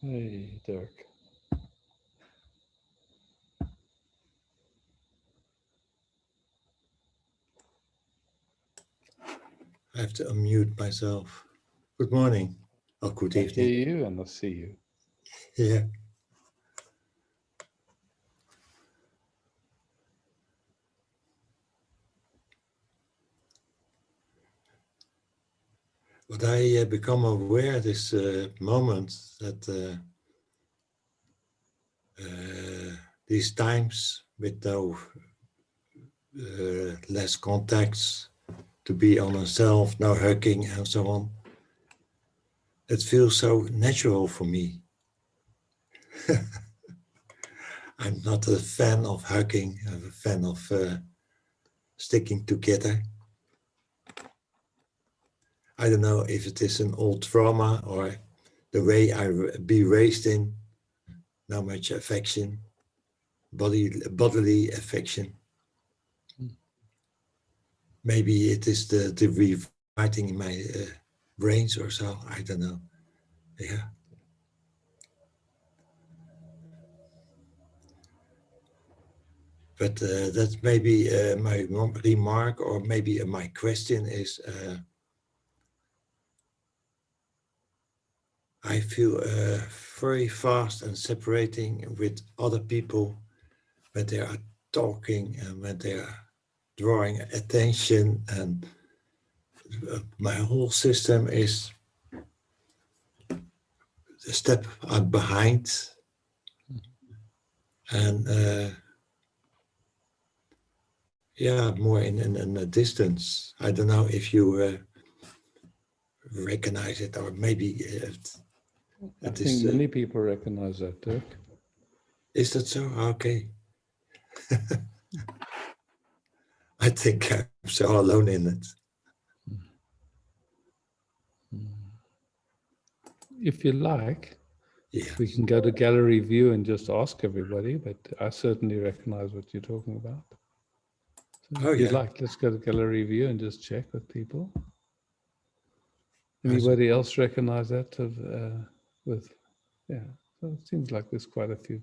Hey, Dirk. I have to unmute myself. Good morning. Oh, good I hear evening. you and I see you. Yeah. What I become aware this moment that these times with no less contacts, to be on oneself, no hugging and so on, it feels so natural for me. I'm not a fan of hugging. I'm a fan of sticking together. I don't know if it is an old trauma or the way I be raised in, not much affection, bodily affection. Maybe it is the rewriting in my brains or so. I don't know. Yeah. But that's maybe my remark, or maybe my question is I feel very fast and separating with other people when they are talking and when they are drawing attention, and my whole system is a step behind, and yeah, more in a distance. I don't know if you recognize it, or maybe I it think is. many people recognize that, Dirk. Is that so? Okay. I think I'm so alone in it. If you like, Yeah. we can go to gallery view and just ask everybody, but I certainly recognize what you're talking about. So Oh if you'd yeah. like, let's go to gallery view and just check with people. I see. Anybody else recognize that with, yeah, so it seems like there's quite a few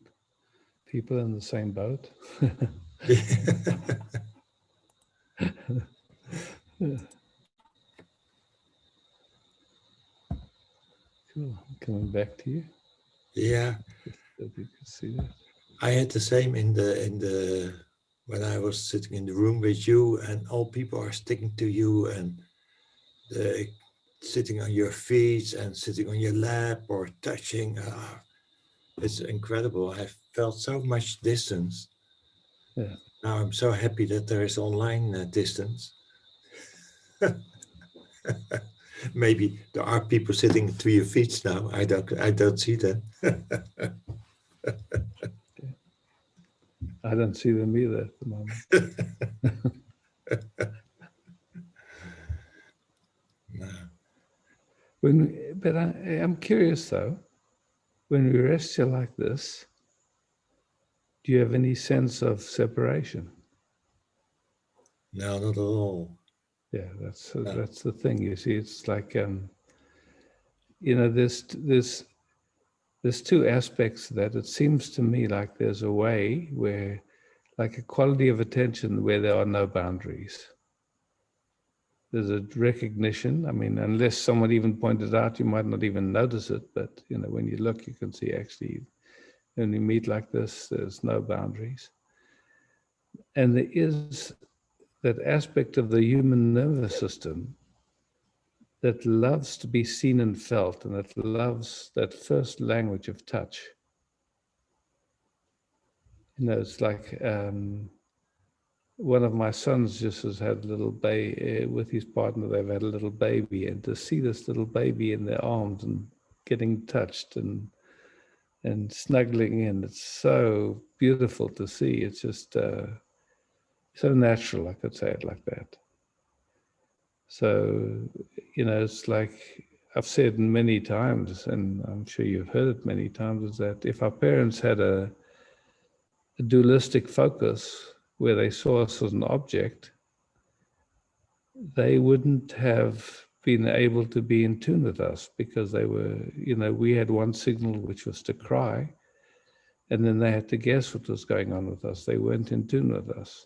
people in the same boat. Yeah, cool. I'm coming back to you. Yeah. Just so you can see that. I had the same in the when I was sitting in the room with you, and all people are sticking to you and uh, sitting on your feet and sitting on your lap or touching. It's incredible. I felt so much distance. Yeah. Now I'm so happy that there is online distance. Maybe there are people sitting to your feet now. I don't see them. Okay. I don't see them either at the moment. No. But I'm curious though, when we rest here like this, do you have any sense of separation? No, not at all. Yeah, No. that's the thing. You see, it's like you know, there's two aspects to that. It seems to me like there's a way where, like a quality of attention where there are no boundaries. There's a recognition. I mean, unless someone even pointed out, you might not even notice it. But you know, when you look, you can see actually when you meet like this, there's no boundaries. And there is that aspect of the human nervous system that loves to be seen and felt, and that loves that first language of touch. You know, it's like one of my sons just has had a little baby with his partner. They've had a little baby, and to see this little baby in their arms and getting touched and snuggling in, it's so beautiful to see. It's just so natural. I could say it like that. So, you know, it's like I've said many times, and I'm sure you've heard it many times, is that if our parents had a dualistic focus where they saw us as an object, they wouldn't have been able to be in tune with us because they were, we had one signal, which was to cry, and then they had to guess what was going on with us. They weren't in tune with us.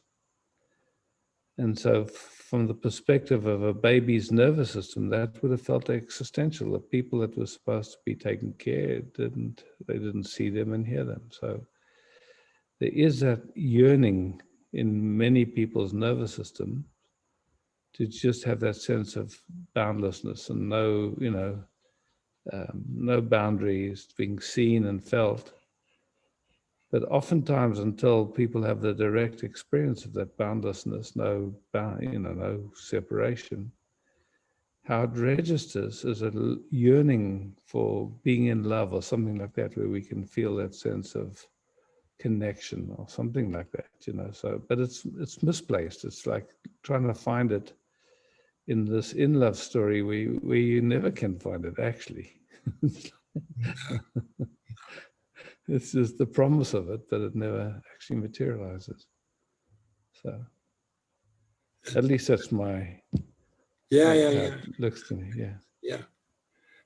And so from the perspective of a baby's nervous system, that would have felt existential. The people that were supposed to be taking care they didn't see them and hear them. So there is that yearning in many people's nervous system to just have that sense of boundlessness and no boundaries, being seen and felt. But oftentimes, until people have the direct experience of that boundlessness, no separation, how it registers is a yearning for being in love or something like that, where we can feel that sense of connection or something like that, So, but it's misplaced. It's like trying to find it in this in-love story where you never can find it, actually. It's just the promise of it, but it never actually materializes. So at least that's my Yeah, how yeah, yeah, it looks to me. Yeah. yeah.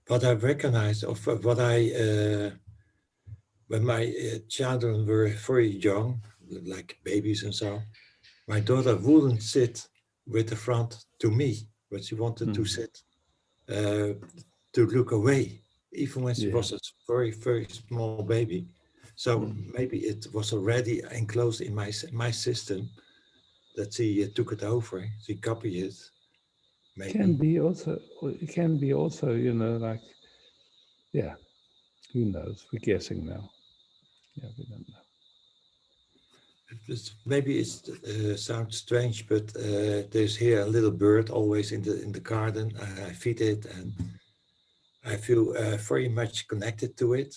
What I recognize, of what I, when my children were very young, like babies and so, my daughter wouldn't sit with the front to me, but she wanted to sit uh, to look away, even when she Yeah. was a very, very small baby. So maybe it was already enclosed in my system that she took it over, she copied it, Can maybe. be also. It can be also. Like, yeah. Who knows? We're guessing now. Yeah, we don't know. Maybe it sounds strange, but there's here a little bird always in the garden. I feed it, and I feel very much connected to it.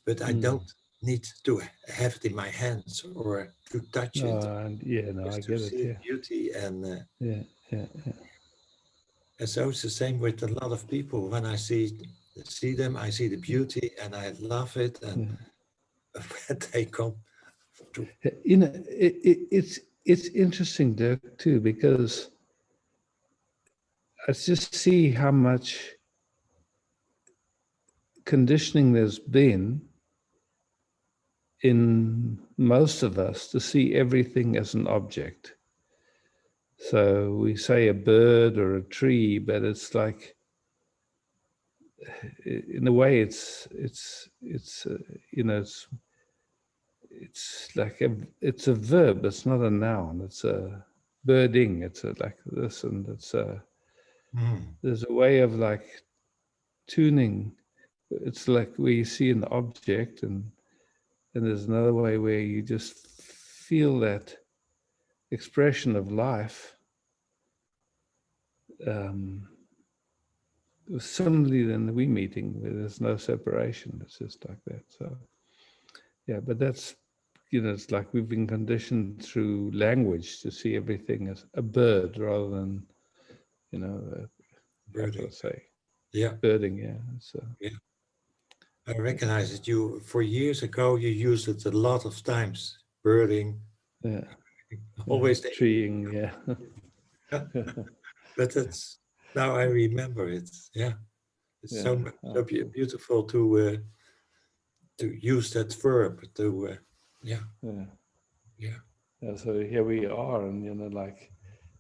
But I don't need to have it in my hands or to touch No, it, and yeah, no, I just to get see it. its Yeah, beauty. yeah, yeah, yeah. And so it's the same with a lot of people. When I see them, I see the beauty, and I love it. And Yeah. when they come to It's interesting, Dirk, too, because I just see how much conditioning there's been in most of us to see everything as an object. So we say a bird or a tree, but it's like, in a way, it's like it's a verb. It's not a noun. It's a birding. It's like this, and mm, there's a way of like tuning. It's like where you see an object, and there's another way where you just feel that expression of life. Um, Similarly than the we meeting, where there's no separation. It's just like that. So yeah, but that's, it's like we've been conditioned through language to see everything as a bird rather than, how could I birding. say, Yeah, birding. Yeah. So yeah. I recognize that you, for years ago, you used it a lot of times. Birding, yeah, yeah, always the treeing. Yeah. but that's now I remember it. Yeah, it's Yeah. so Oh, cool. beautiful to use that verb to yeah, Yeah. yeah, Yeah. So here we are, and like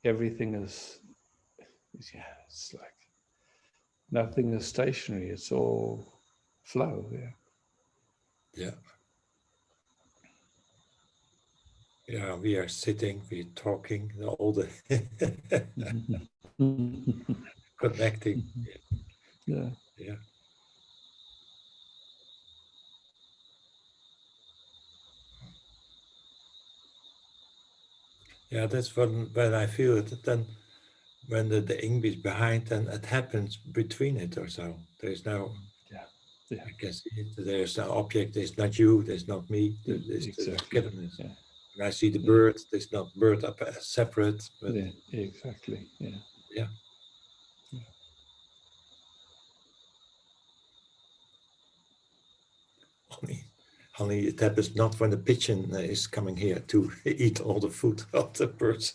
everything yeah, it's like nothing is stationary. It's all flow. Yeah. yeah, yeah. We are sitting, we're talking, all the connecting. Yeah. Yeah, yeah. That's when I feel it. Then when the ink is behind, then it happens between it or so. There's no, Yeah. Yeah. I can see it. There's no object. There's not you. There's not me. There's the Exactly. togetherness. Yeah. When I see the Yeah. bird, there's not bird up separate, but Yeah. Exactly. Yeah. yeah, Yeah. honey, honey, it happens not when the pigeon is coming here to eat all the food of the birds.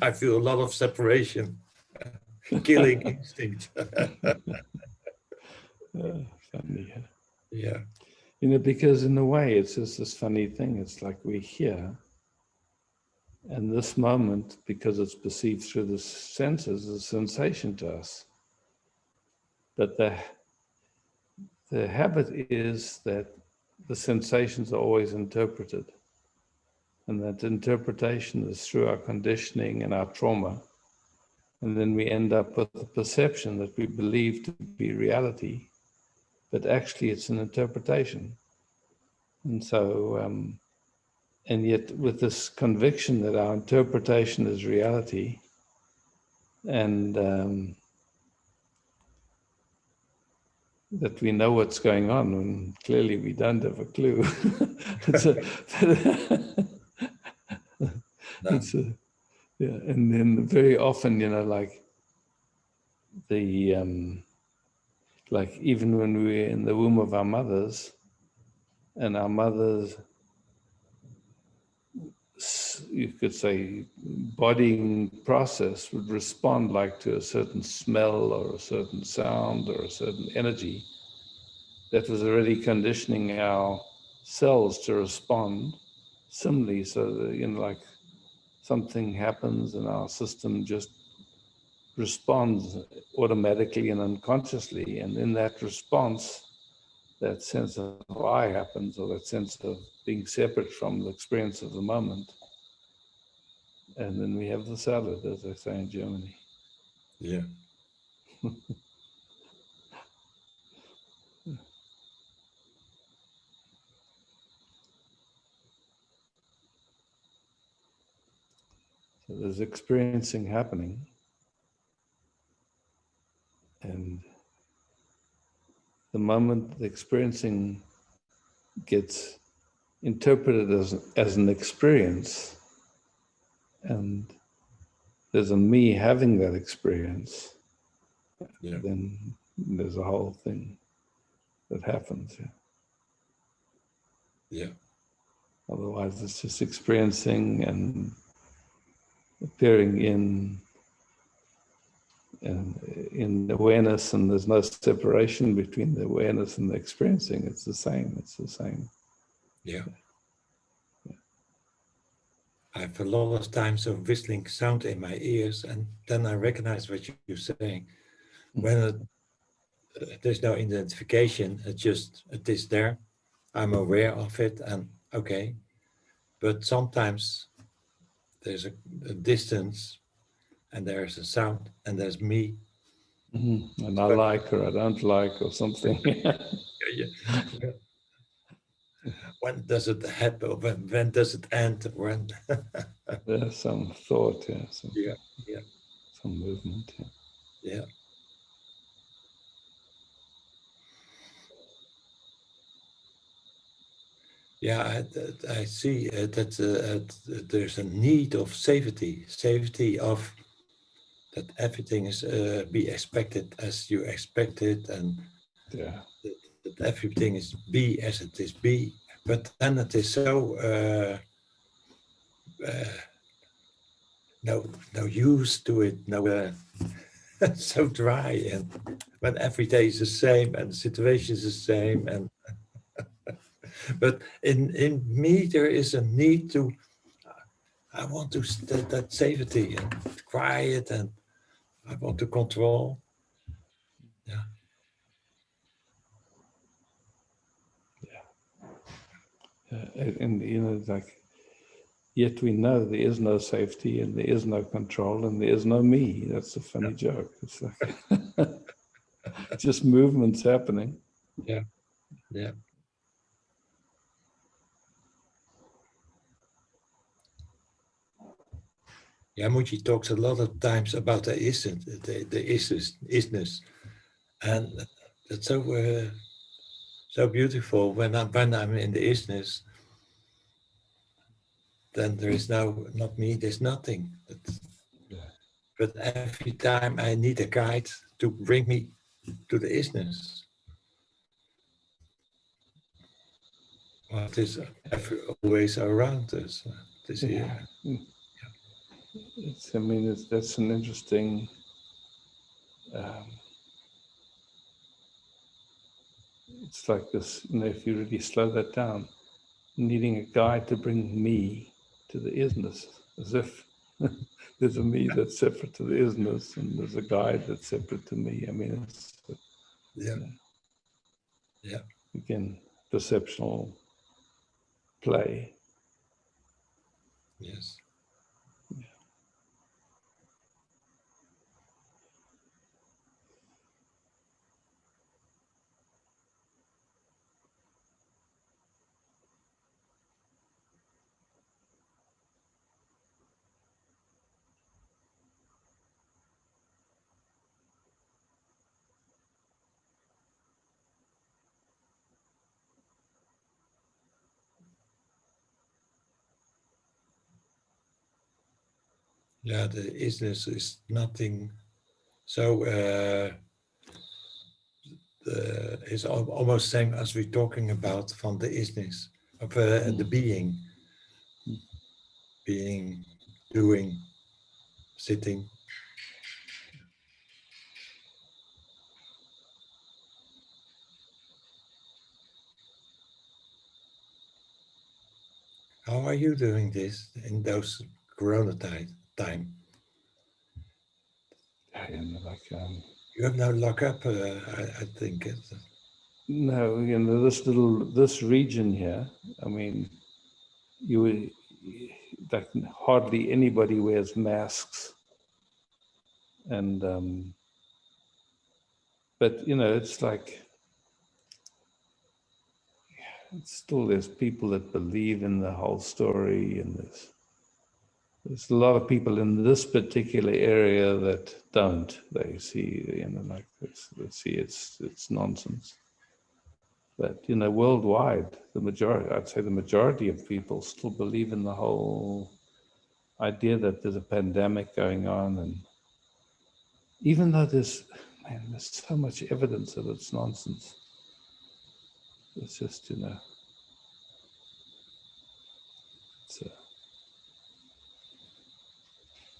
I feel a lot of separation. killing instinct. Funny. Yeah. Yeah, Because in a way, it's just this funny thing. It's like we're here, and this moment, because it's perceived through the senses, is a sensation to us. But the habit is that the sensations are always interpreted. And that interpretation is through our conditioning and our trauma. And then we end up with a perception that we believe to be reality, but actually it's an interpretation. And so, and yet with this conviction that our interpretation is reality, and that we know what's going on, when clearly we don't have a clue. it's a, no, it's a, yeah, and then very often, like the like even when we were in the womb of our mothers, and our mothers, you could say, bodying process would respond like to a certain smell or a certain sound or a certain energy that was already conditioning our cells to respond similarly. So that, like something happens and our system just responds automatically and unconsciously. And in that response, that sense of why happens, or that sense of being separate from the experience of the moment. And then we have the salad, as I say in Germany. yeah, So there's experiencing happening, and the moment the experiencing gets interpreted as an experience, and there's a me having that experience, yeah, then there's a whole thing that happens. Yeah. yeah, Otherwise, it's just experiencing and appearing in awareness, and there's no separation between the awareness and the experiencing. It's the same. It's the same. yeah. I have a lot of times of whistling sound in my ears, and then I recognize what you're saying. When there's no identification, it is there. I'm aware of it, and okay. But sometimes there's a distance, and there's a sound, and there's me. And I like or I don't like or something. Yeah, yeah. When does it happen? When does it end? When? There's some thought, yeah, Yeah, yeah, some movement. Yeah. yeah. Yeah, I see that there's a need of safety of that everything is be expected as you expect it, and Yeah. that everything is be as it is be. But then it is so uh, no use to it, no so dry, and when every day is the same and the situation is the same, and but in me there is a need to. I want to that safety and quiet, and I want to control. Yeah, And, like, yet we know there is no safety and there is no control and there is no me. That's a funny joke. It's like just movements happening. yeah, yeah. Yamuchi talks a lot of times about the isn't, the isness, and that's so so beautiful. When I'm in the isness, then there is not me. There's nothing. Yeah. But every time I need a guide to bring me to the isness, what is always around us. It is Yeah. here. That's an interesting um, it's like this, if you really slow that down, needing a guide to bring me to the isness, as if there's a me that's separate to the isness, and there's a guide that's separate to me. I mean, it's, Yeah. you know, Yeah. again, perceptual play. Yes. Yeah, the isness is nothing. So it's almost same as we're talking about from the isness of the being, doing, sitting. How are you doing this in those Corona time? And like, You have no lockup, I think. no, this region here, I mean, you would, like, hardly anybody wears masks. And, but, it's like, it's still, there's people that believe in the whole story, and there's a lot of people in this particular area that don't. They see, like this, they see it's nonsense. But worldwide, I'd say the majority of people still believe in the whole idea that there's a pandemic going on, and even though there's so much evidence that it's nonsense. It's just it's,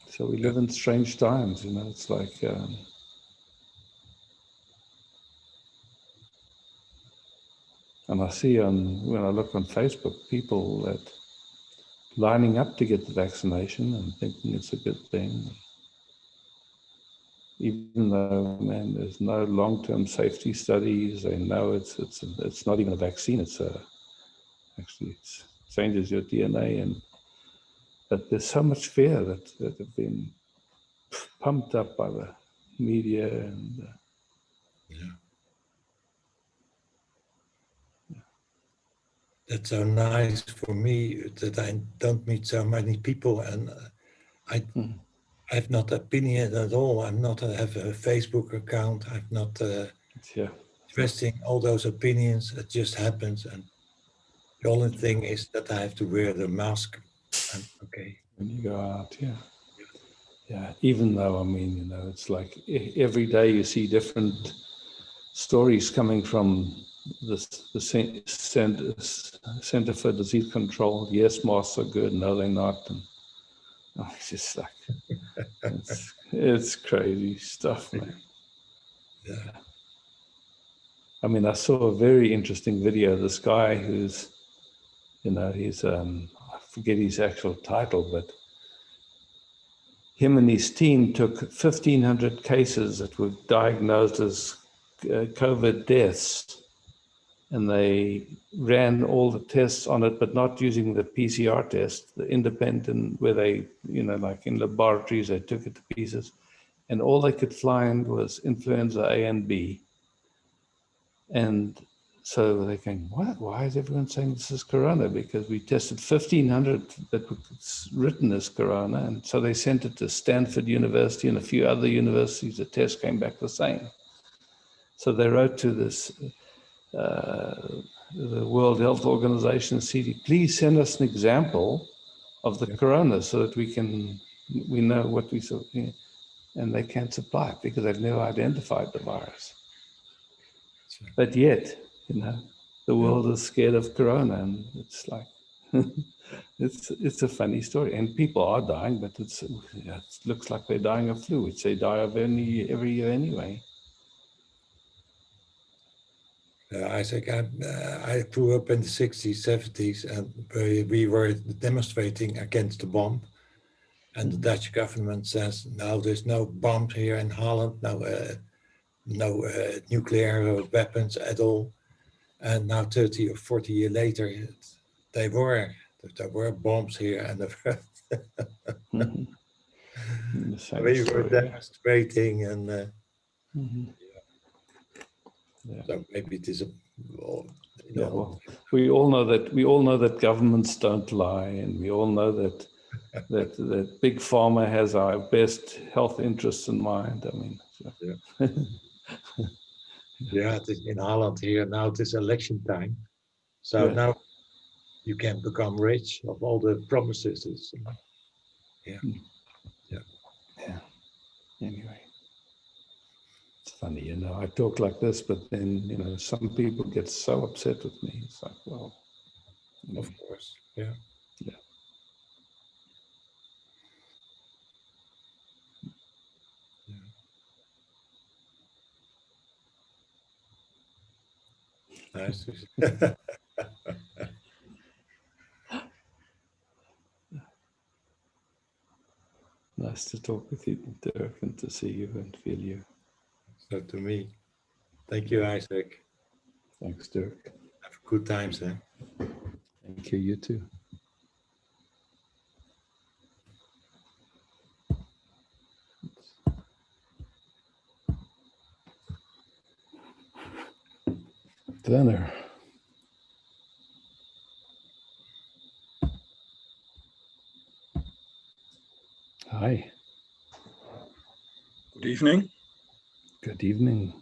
so we Yeah. live in strange times. It's like. And I see when I look on Facebook, people that lining up to get the vaccination and thinking it's a good thing, even though, man, there's no long-term safety studies. They know it's not even a vaccine. Actually it changes your DNA, but there's so much fear that have been pumped up by the media and. Yeah. That's so nice for me that I don't meet so many people, and I have not opinion at all. I'm not have a Facebook account. I'm not Yeah, investing all those opinions. It just happens, and the only thing is that I have to wear the mask. And okay. when you go out, yeah. Even though, I mean, it's like every day you see different stories coming from the Center for Disease Control. Yes, masks are good. No, they're not. And it's just like it's crazy stuff, man. Yeah. I mean, I saw a very interesting video. This guy who's, he's I forget his actual title, but him and his team took 1,500 cases that were diagnosed as COVID deaths, and they ran all the tests on it, but not using the PCR test, the independent, where they, like in laboratories, they took it to pieces, and all they could find was influenza A and B. And so they're going, what? Why is everyone saying this is corona? Because we tested 1,500 that was written as corona. And so they sent it to Stanford University and a few other universities. The test came back the same. So they wrote to this, the World Health Organization, CD, please send us an example of the corona so that we know what we saw. And they can't supply it because they've never identified the virus. But yet, the world is scared of corona, and it's like, It's a funny story, and people are dying, but it looks like they're dying of flu, which they die of every year anyway. Isaac, I grew up in the 60s, 70s, and we were demonstrating against the bomb. And the Dutch government says, no, there's no bombs here in Holland, no nuclear weapons at all. And now 30 or 40 years later, there were bombs here, and The same we were story. demonstrating, and Yeah. so maybe it is Well, we all know that governments don't lie, and we all know that big pharma has our best health interests in mind. I mean, so. Yeah, it is in Holland here now. It is election time, so Yeah. now you can become rich of all the promises. Yeah. Anyway, it's funny, I talk like this, but then some people get so upset with me. It's like, well, anyway. Of course, yeah. Nice. Nice to talk with you, Dirk, and to see you and feel you. So to me, thank you, Isaac. Thanks, Dirk. Have a good time, sir. Thank you. You too. Dinner. Hi. Good evening. Good evening.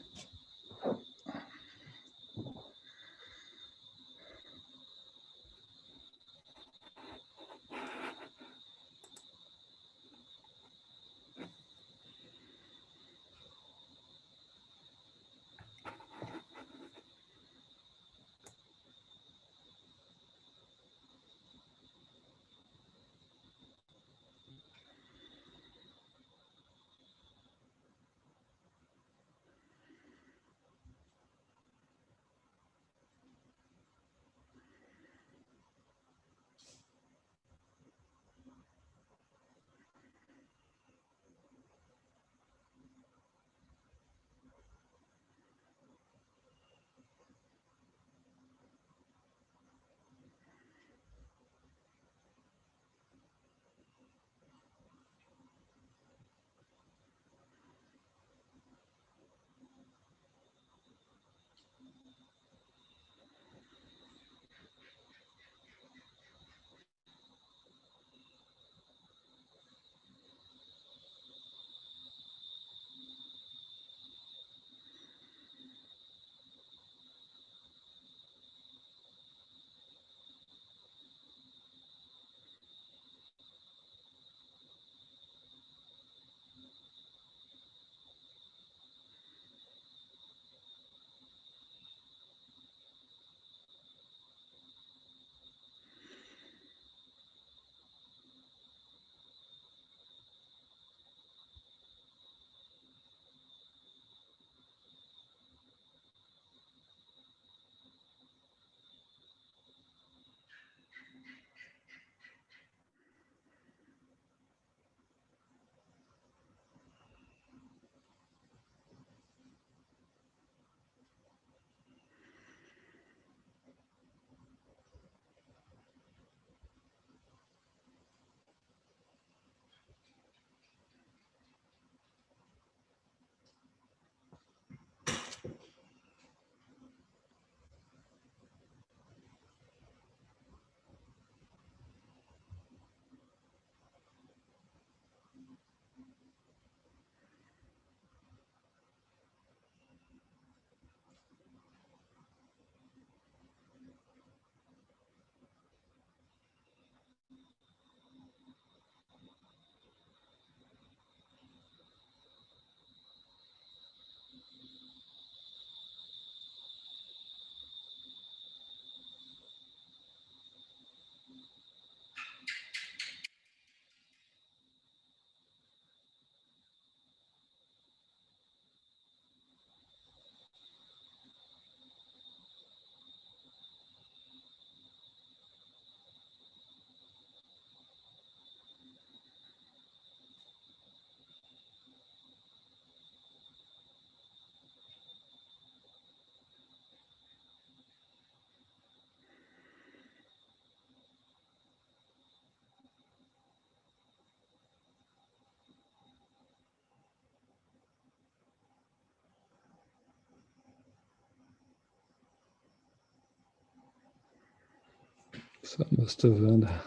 So Mr. Werner.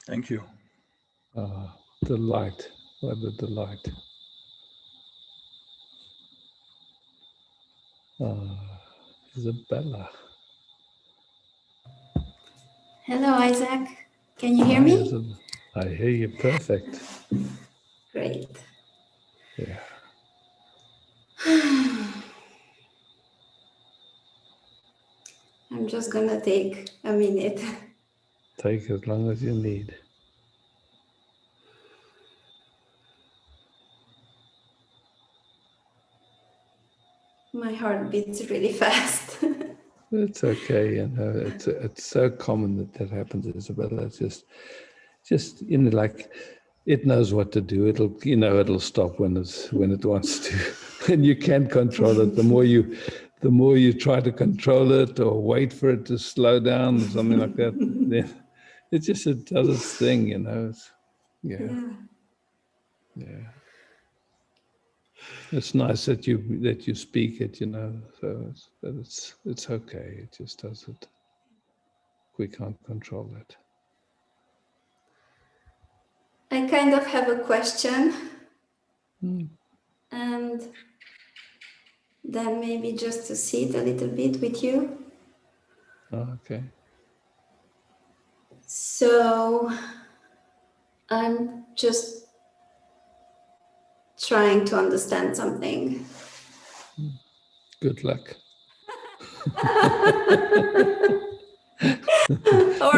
Thank you. Delight. What a delight. Isabella. Hello, Isaac. Can you hear Hi, me? Isabella. I hear you perfect. Great. Yeah. I'm just gonna take a minute. Take as long as you need. My heart beats really fast. It's okay, you know. It's so common that happens, Isabella. It's just like it knows what to do. It'll stop when it wants to, and you can't control it. The more you try to control it or wait for it to slow down or something like that, then it does its thing, you know. Yeah. It's nice that you speak it, you know. So it's okay. It just does it. We can't control it. I kind of have a question. Mm. And then maybe just to see it a little bit with you. Oh, okay. So I'm just trying to understand something. Good luck. or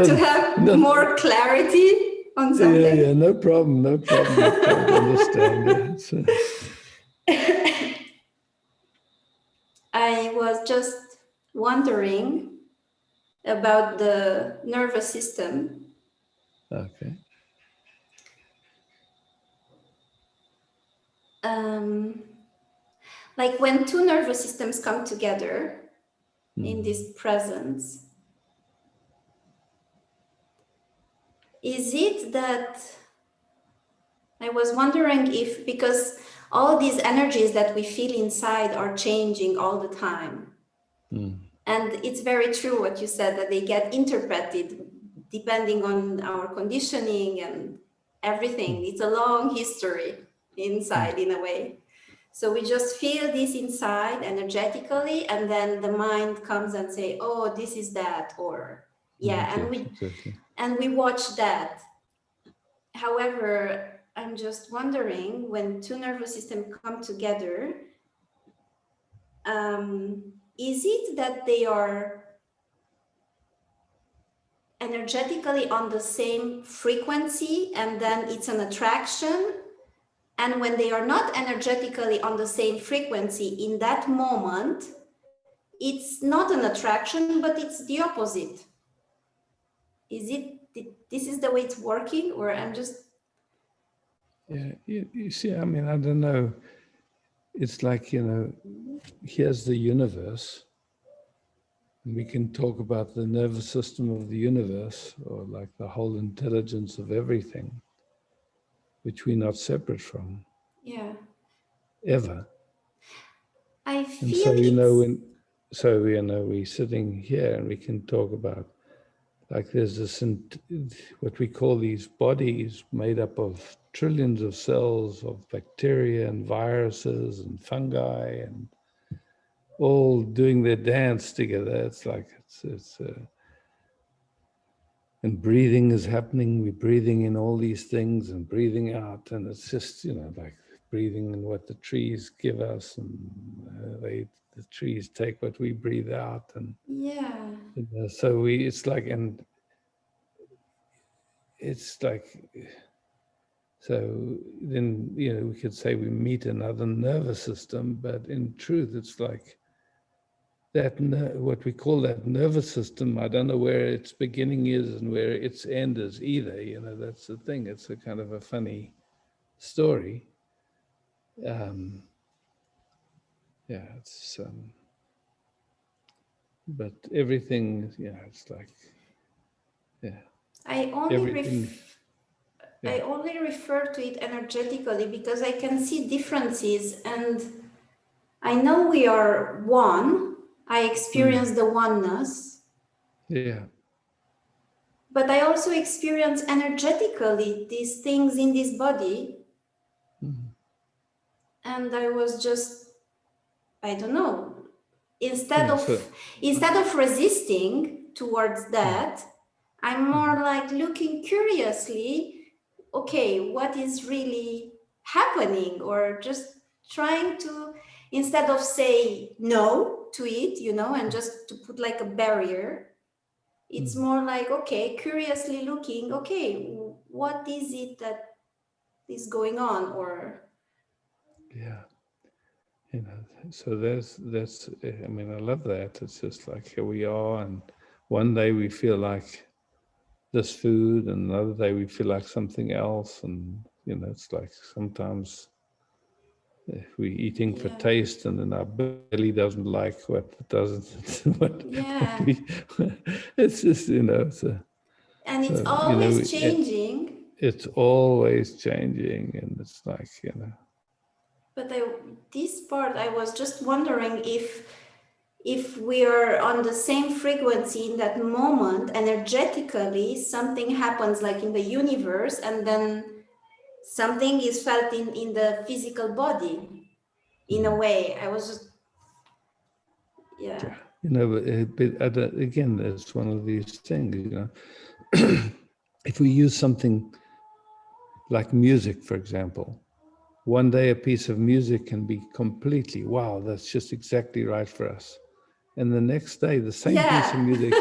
to have more clarity on something. Yeah, no problem. I'm trying to understand. I was just wondering about the nervous system. Okay. Like when two nervous systems come together in this presence, is it that I was wondering if, because all these energies that we feel inside are changing all the time. And it's very true what you said, that they get interpreted depending on our conditioning and everything. It's a long history inside in a way. So we just feel this inside energetically, and then the mind comes and say, oh, this is that, or yeah, Exactly. and we watch that. However, I'm just wondering, when two nervous systems come together, is it that they are energetically on the same frequency and then it's an attraction? And when they are not energetically on the same frequency in that moment, it's not an attraction, but it's the opposite. Is it, this is the way it's working, or I'm just... Yeah, you see, I mean, I don't know. It's like, you know, here's the universe. We can talk about the nervous system of the universe, or like the whole intelligence of everything, which we're not separate from. Yeah. Ever. I feel and so, you know, we're sitting here and we can talk about, like, there's this, what we call these bodies made up of trillions of cells of bacteria and viruses and fungi and all doing their dance together. It's like, and breathing is happening. We're breathing in all these things and breathing out. And it's just, you know, like breathing and what the trees give us, and the trees take what we breathe out, and Yeah. so it's like, and it's like, so then we could say we meet another nervous system, but in truth it's like that what we call that nervous system, I don't know where its beginning is and where its end is either. That's the thing. It's a kind of a funny story. It's but everything, it's like, I only everything. I only refer to it energetically because I can see differences, and I know we are one. I experience the oneness. Yeah. But I also experience energetically these things in this body. And I was just, I don't know, instead of resisting towards that, I'm more like looking curiously, okay, what is really happening? Or just trying to, instead of say no to it, and just to put like a barrier, it's more like, okay, curiously looking, okay, what is it that is going on? Or So that's I mean, I love that. It's just like, here we are, and one day we feel like this food, and another day we feel like something else, and it's like sometimes if we're eating for taste, and then our belly doesn't like what it doesn't. what we, it's just and it's always changing. It's always changing, and it's like But this part, I was just wondering if we are on the same frequency in that moment, energetically, something happens like in the universe, and then something is felt in the physical body. In a way, I was just, but again, it's one of these things, if we use something like music, for example, one day a piece of music can be completely, wow, that's just exactly right for us. And the next day, the same piece of music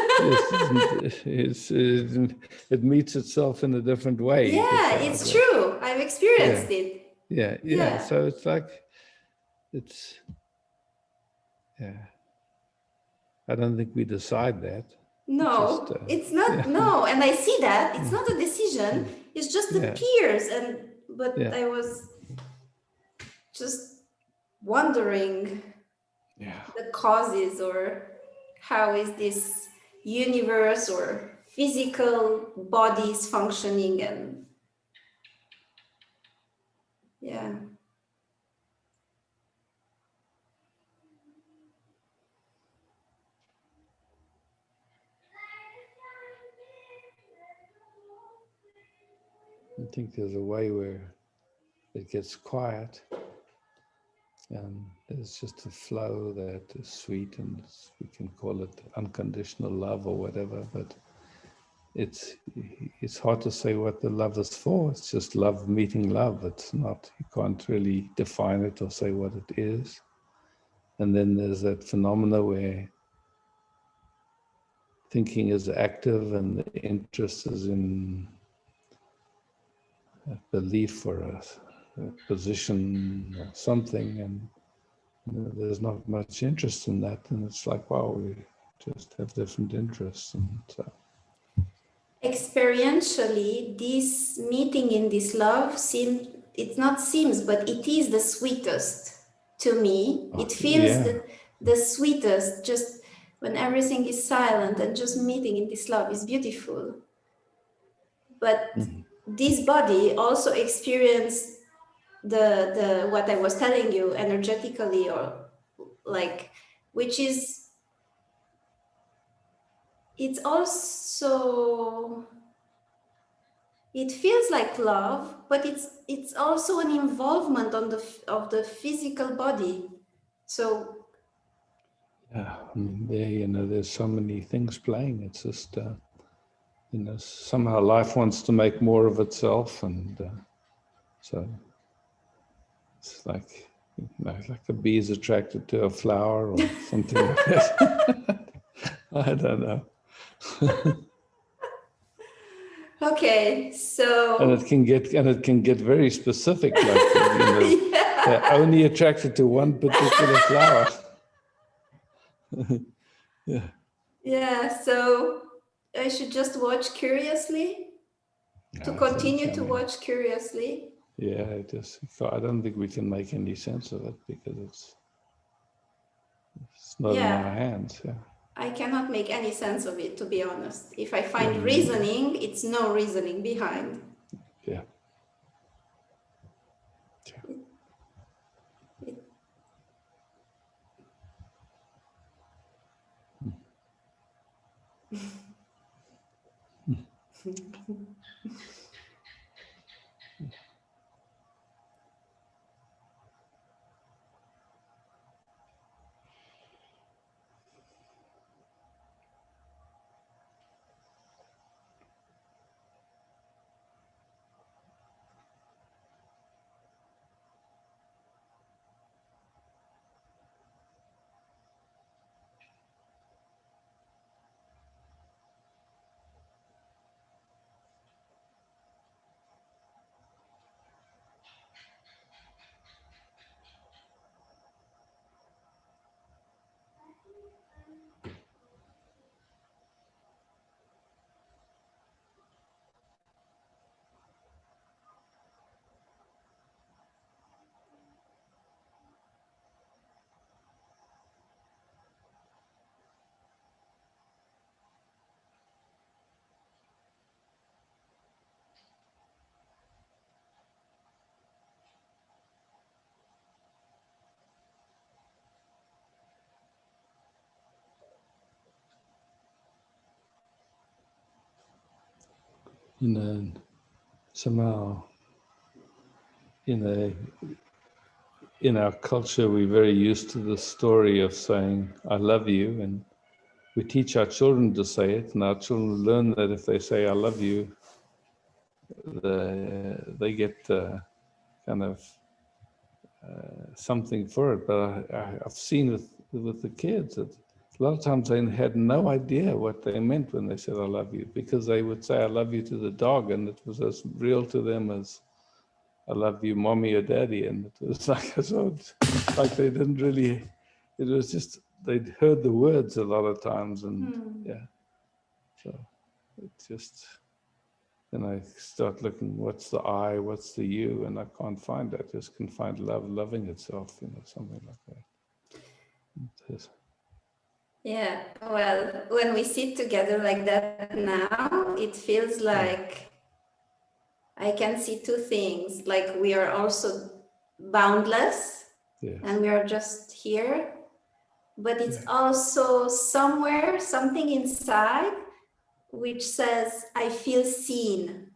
it meets itself in a different way. Yeah, it's true. I've experienced it. Yeah. So it's like, I don't think we decide that. No, it's not. No, and I see that it's not a decision. It just appears, but I was just wondering the causes, or how is this universe or physical bodies functioning, and I think there's a way where it gets quiet, and there's just a flow that is sweet, and we can call it unconditional love or whatever, but it's hard to say what the love is for. It's just love meeting love. It's not, you can't really define it or say what it is. And then there's that phenomena where thinking is active and the interest is in a belief or a position or something, and there's not much interest in that, and it's like, wow, we just have different interests. And so experientially, this meeting in this love but it is the sweetest to me. It feels the sweetest, just when everything is silent, and just meeting in this love is beautiful. But this body also experienced the what I was telling you energetically, or like, which is, it's also, it feels like love, but it's also an involvement of the physical body. So there's so many things playing. It's just somehow life wants to make more of itself, and so It's like, you know, like a bee is attracted to a flower or something like that. I don't know. Okay, so And it can get very specific, like, you know, yeah. they're only attracted to one particular flower. Yeah. Yeah, so I should just watch curiously, to I continue think, I to mean, watch curiously. yeah, I don't think we can make any sense of it because it's not in our Yeah, hands. Yeah. I cannot make any sense of it, to be honest. If I find Yeah, reasoning, it's no reasoning behind. yeah. It, You know, somehow, you know, in our culture, we're very used to the story of saying, I love you. And we teach our children to say it. And our children learn that if they say, I love you, they get kind of something for it. But I've seen with the kids that a lot of times they had no idea what they meant when they said, I love you, because they would say, I love you to the dog. And it was as real to them as I love you, mommy or daddy. And it was like, so like they didn't really, it was just, they'd heard the words a lot of times. And yeah, so it just, then I start looking, what's the I, what's the you? And I can't find that. I just can find love, loving itself, you know, something like that. yeah, well, when we sit together like that now, it feels like I can see two things. Like we are also boundless, Yes. and we are just here, but it's also somewhere, something inside which says, I feel seen.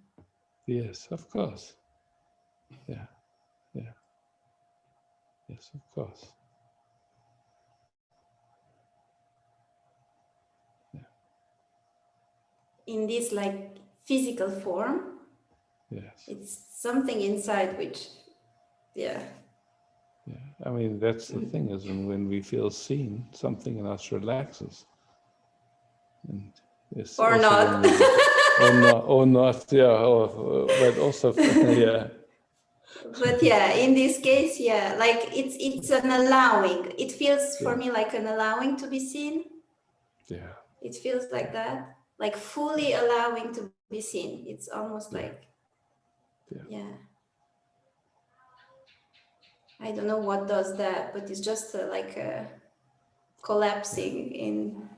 Yes, of course. Yeah, yeah. Yes, of course. Yeah. In this like physical form. Yes. It's something inside which, yeah. Yeah, I mean, that's the thing is when we feel seen, something in us relaxes. And it's Or also not. when we, or not, yeah, but also, yeah. But yeah, in this case, yeah, like it's an allowing. It feels for me like an allowing to be seen. Yeah. It feels like that, like fully allowing to be seen. It's almost like, yeah. I don't know what does that, but it's just like a collapsing in.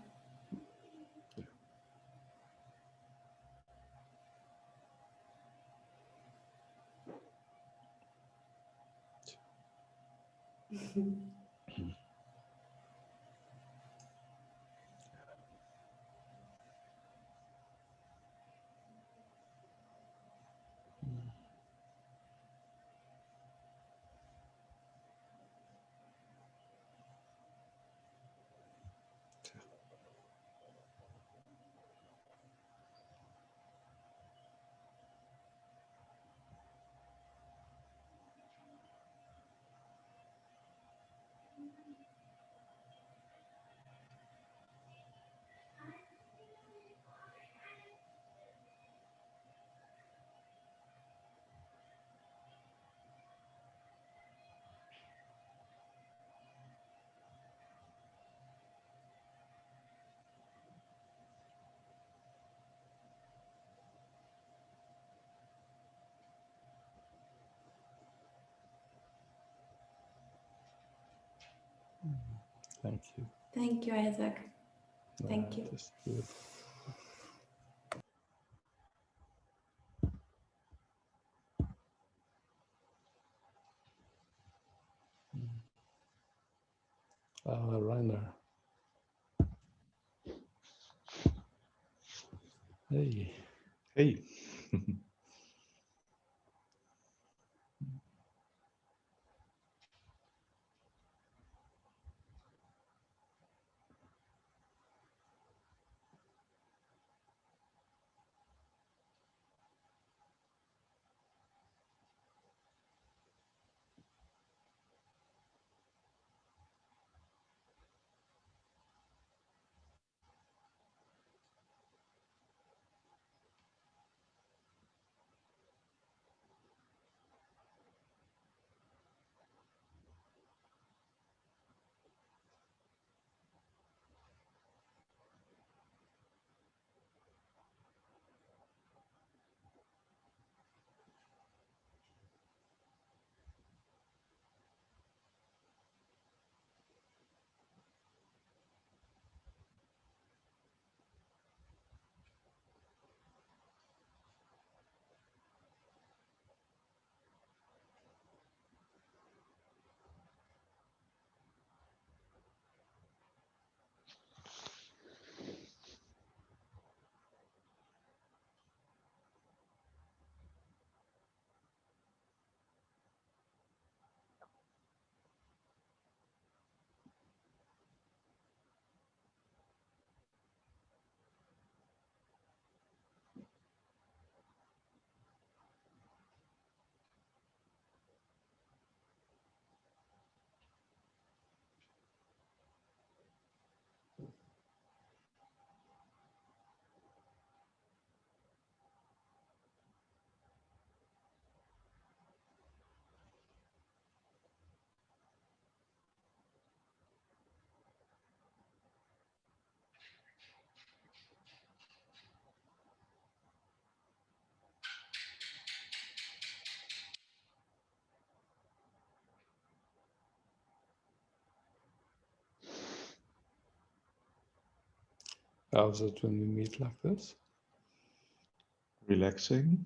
Thank you. Thank you, Isaac. Thank you. Just beautiful. Rainer. Hey. Hey. How's it when we meet like this? Relaxing.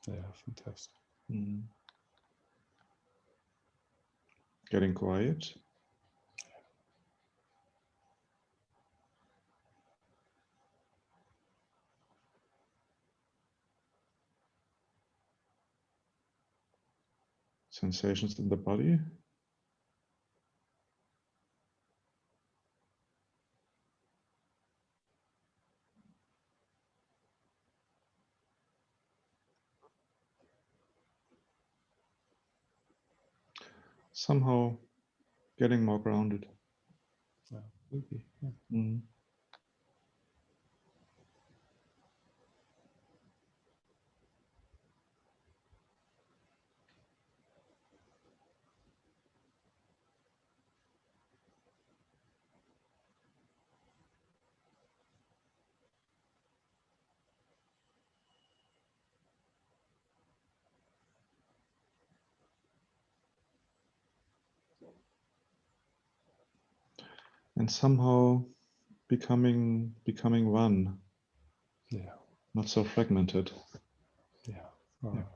Yeah, fantastic. Mm. Getting quiet. Sensations in the body. Somehow getting more grounded. Yeah, maybe. Yeah. Mm. And somehow becoming one, Yeah. not so fragmented. Yeah. All Yeah. right.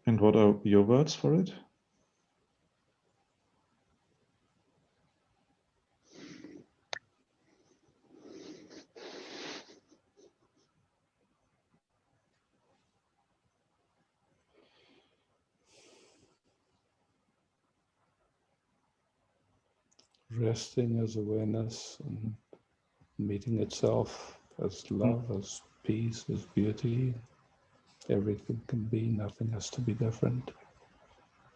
And what are your words for it? Resting as awareness and meeting itself as love, as peace, as beauty. Everything can be, nothing has to be different.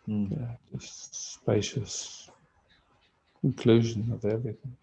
Yeah, just spacious inclusion of everything.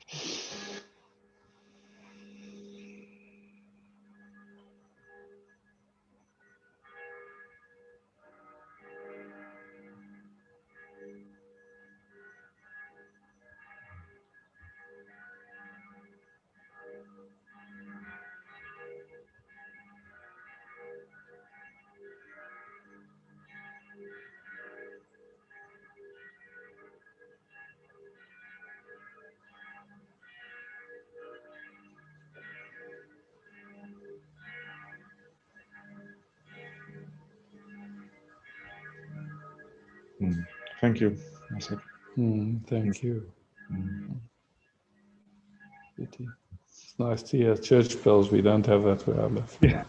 Thank you, Isaac. Thank you. Beauty. It's nice to hear church bells. We don't have that where I live. Yeah.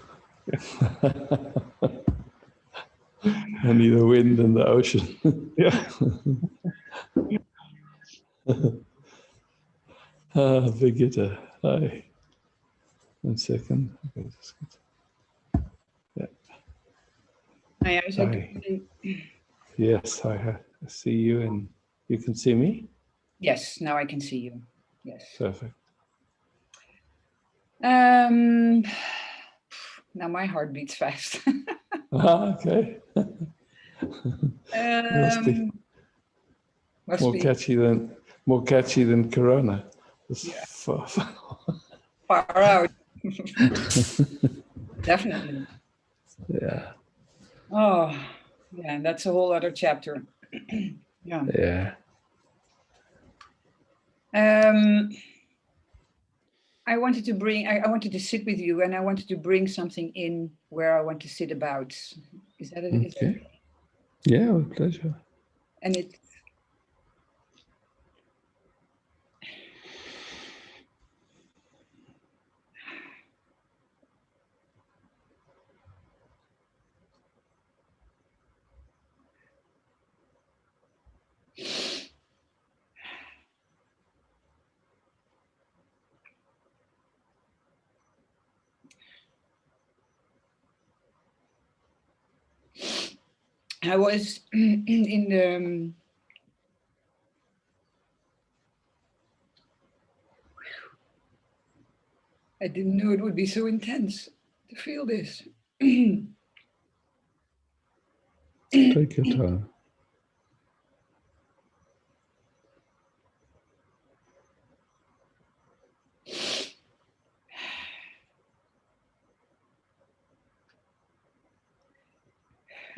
Only the wind and the ocean. Yeah. Brigitte, hi. 1 second. Okay, just get... Yeah. Hi, Isaac. Hi. Yes, I see you, and you can see me? Yes, now I can see you. Yes. Perfect. Now my heart beats fast. Okay. Must More be catchy than Corona. It's Yeah. far out. Definitely. Yeah. Oh, yeah, that's a whole other chapter. Yeah. Yeah. I wanted to sit with you, and I wanted to bring something in where I want to sit about. Is that it? Okay. Yeah, with pleasure. And it. I was in the. I didn't know it would be so intense to feel this. Take your time.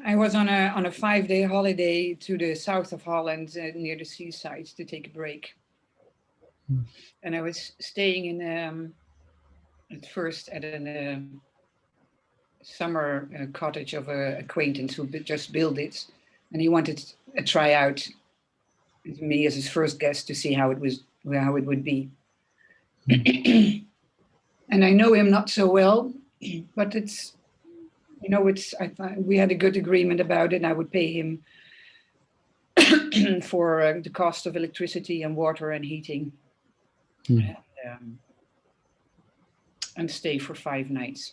I was on a 5-day holiday to the south of Holland near the seaside to take a break. And I was staying in at first at a summer cottage of an acquaintance who just built it, and he wanted a tryout with me as his first guest to see how it would be. And I know him not so well, but it's. We had a good agreement about it, and I would pay him for the cost of electricity and water and heating, and stay for 5 nights.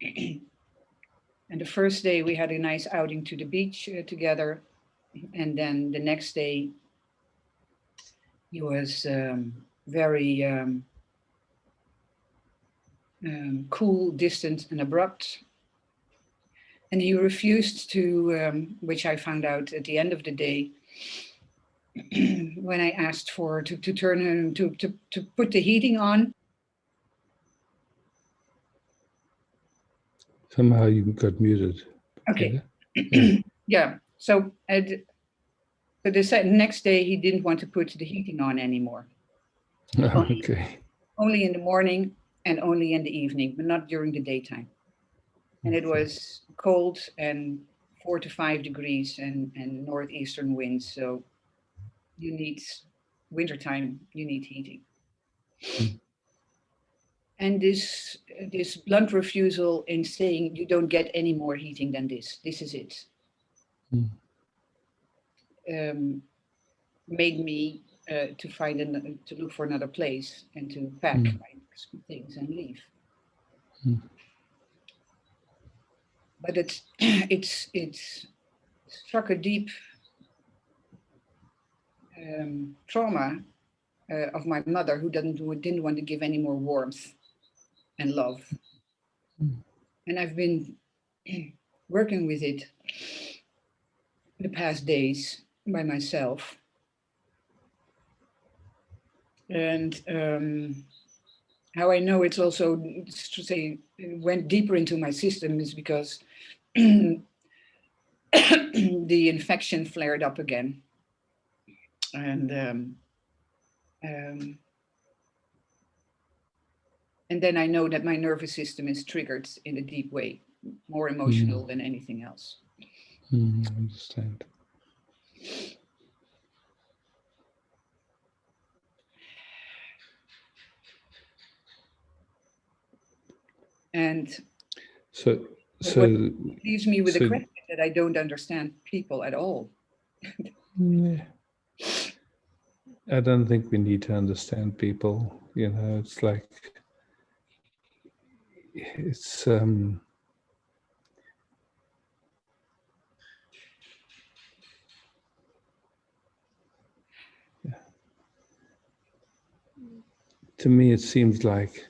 And the first day we had a nice outing to the beach together, and then the next day he was very cool, distant, and abrupt. And he refused to, which I found out at the end of the day, when I asked to put the heating on. Somehow you got muted. Okay. Yeah. So the next day he didn't want to put the heating on anymore. Okay. Only in the morning and only in the evening, but not during the daytime. And it was cold and 4 to 5 degrees and northeastern winds. So you need wintertime, you need heating. Mm. And this blunt refusal in saying you don't get any more heating than this. This is it. Mm. Made me to look for another place and to pack Mm. my things and leave. Mm. But it's struck a deep trauma of my mother, who didn't want to give any more warmth and love. Mm. And I've been working with it the past days by myself. And how I know it's also, to say, went deeper into my system is because the infection flared up again. And then I know that my nervous system is triggered in a deep way, more emotional than anything else. I understand. And So what leaves me with the question that I don't understand people at all. Yeah. I don't think we need to understand people. You know, it's like it's to me it seems like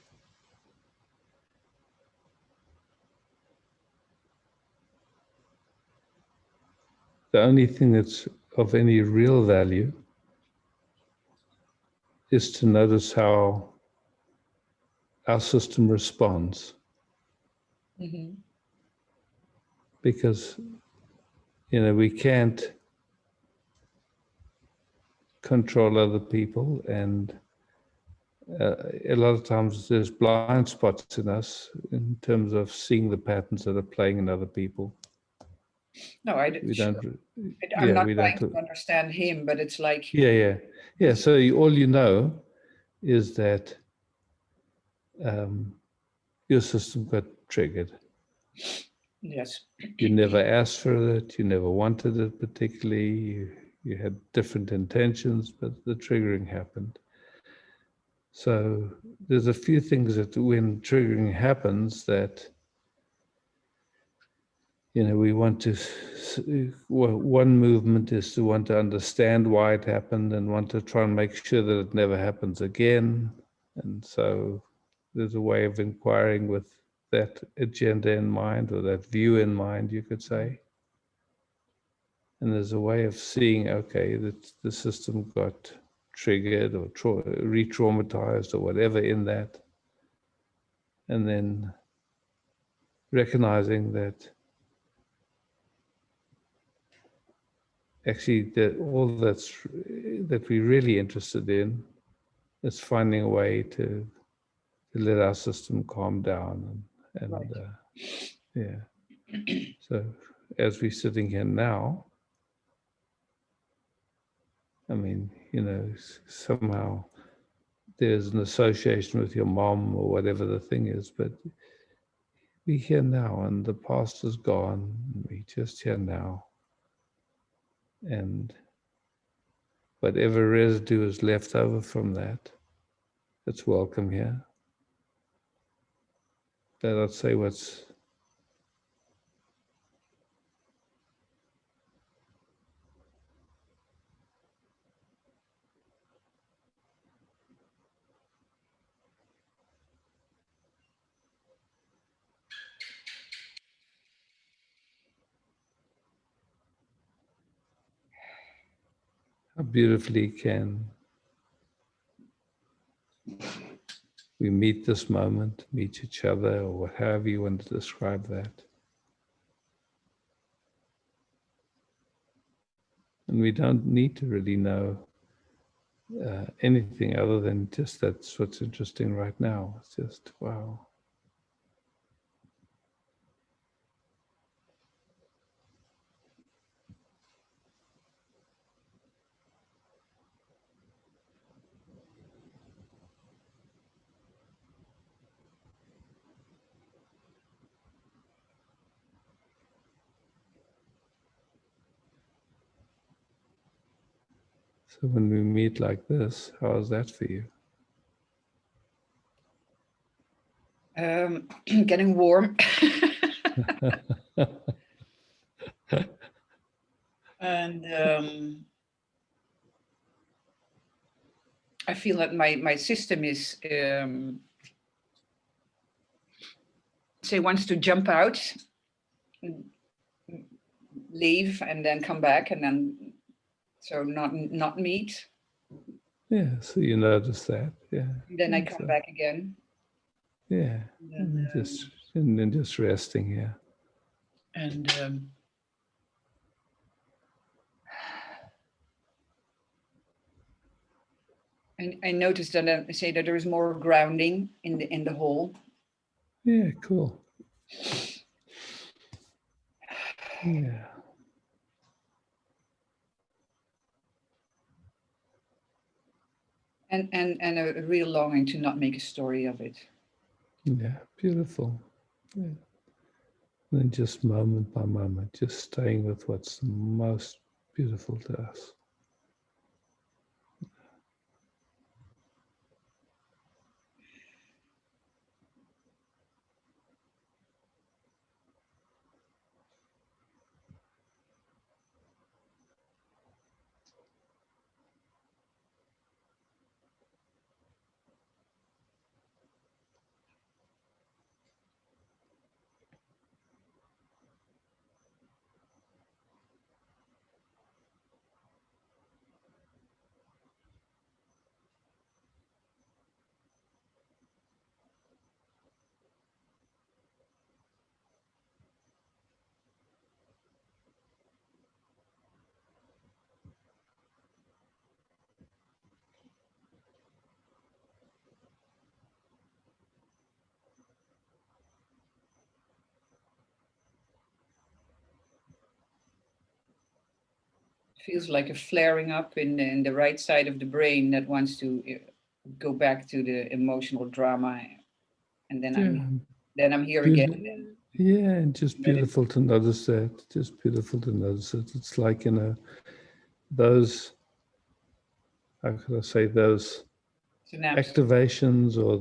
the only thing that's of any real value is to notice how our system responds. Mm-hmm. Because, you know, we can't control other people, and a lot of times there's blind spots in us in terms of seeing the patterns that are playing in other people. No, We sure. don't. I'm not we trying don't. to understand him, but it's like. Yeah. So all you know is that your system got triggered. Yes. You never asked for it. You never wanted it particularly. You had different intentions, but the triggering happened. So there's a few things that when triggering happens that, you know, we want to, one movement is to want to understand why it happened and want to try and make sure that it never happens again. And so there's a way of inquiring with that agenda in mind, or that view in mind, you could say. And there's a way of seeing, okay, that the system got triggered or re-traumatized or whatever in that. And then recognizing that actually all that we're really interested in is finding a way to let our system calm down. And Right. So as we're sitting here now, I mean, you know, somehow there's an association with your mom or whatever the thing is, but we're here now and the past is gone. We're just here now. And whatever residue is left over from that, it's welcome here. But I'd say what's how beautifully can we meet this moment, meet each other, or however you want to describe that. And we don't need to really know anything other than just that's what's interesting right now. It's just, wow. So when we meet like this, how is that for you? Getting warm. And I feel that my system is, say, wants to jump out, leave, and then come back, and then so not meet. Yeah, so you notice that, yeah. And then I And come so, back again. yeah, and then just resting, yeah. And I noticed that I say that there is more grounding in the hole. Yeah, cool. Yeah. And a real longing to not make a story of it. Yeah, beautiful. Yeah. And then just moment by moment, just staying with what's most beautiful to us. Feels like a flaring up in the right side of the brain that wants to go back to the emotional drama, and then I'm here again. Yeah, and just beautiful to notice that. Just beautiful to notice it. It's like, those, how could I say, those activations, or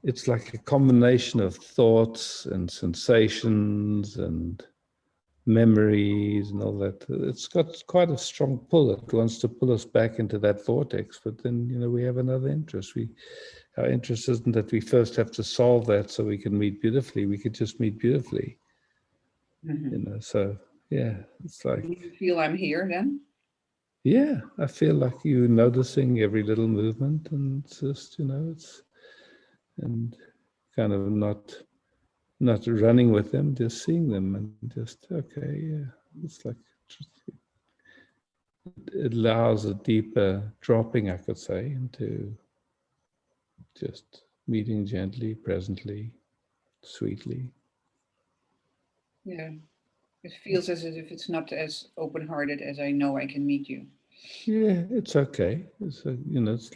it's like a combination of thoughts and sensations and memories and all that. It's got quite a strong pull. It wants to pull us back into that vortex, but then, we have another interest. Our interest isn't that we first have to solve that so we can meet beautifully. We could just meet beautifully. Mm-hmm. So yeah, it's like. Do you feel I'm here then? Yeah, I feel like you noticing every little movement, and it's just, and kind of not running with them, just seeing them, and just, okay, yeah, it's like, it allows a deeper dropping, I could say, into just meeting gently, presently, sweetly. Yeah, it feels as if it's not as open-hearted as I know I can meet you. Yeah, it's okay. It's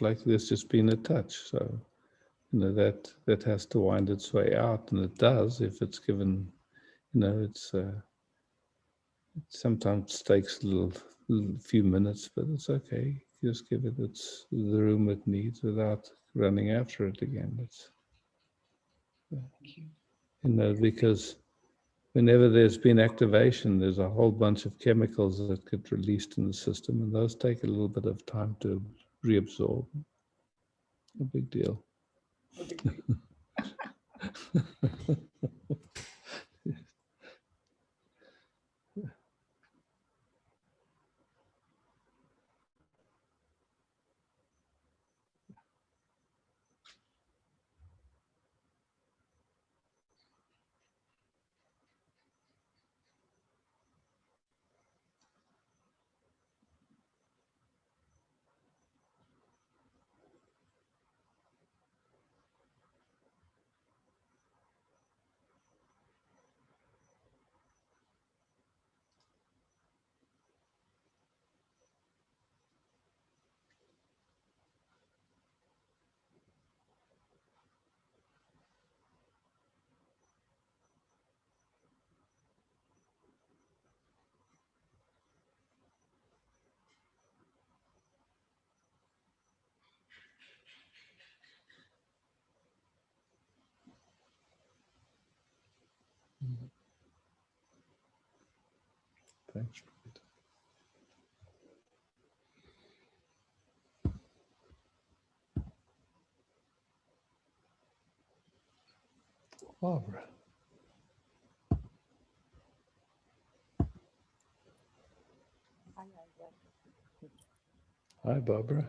like there's just been a touch, so that has to wind its way out, and it does if it's given. It sometimes takes a few minutes, but it's okay. Just give it the room it needs without running after it again. Thank you. Because whenever there's been activation, there's a whole bunch of chemicals that get released in the system, and those take a little bit of time to reabsorb. No big deal. No big deal. Thanks. Barbara. Hi, Barbara.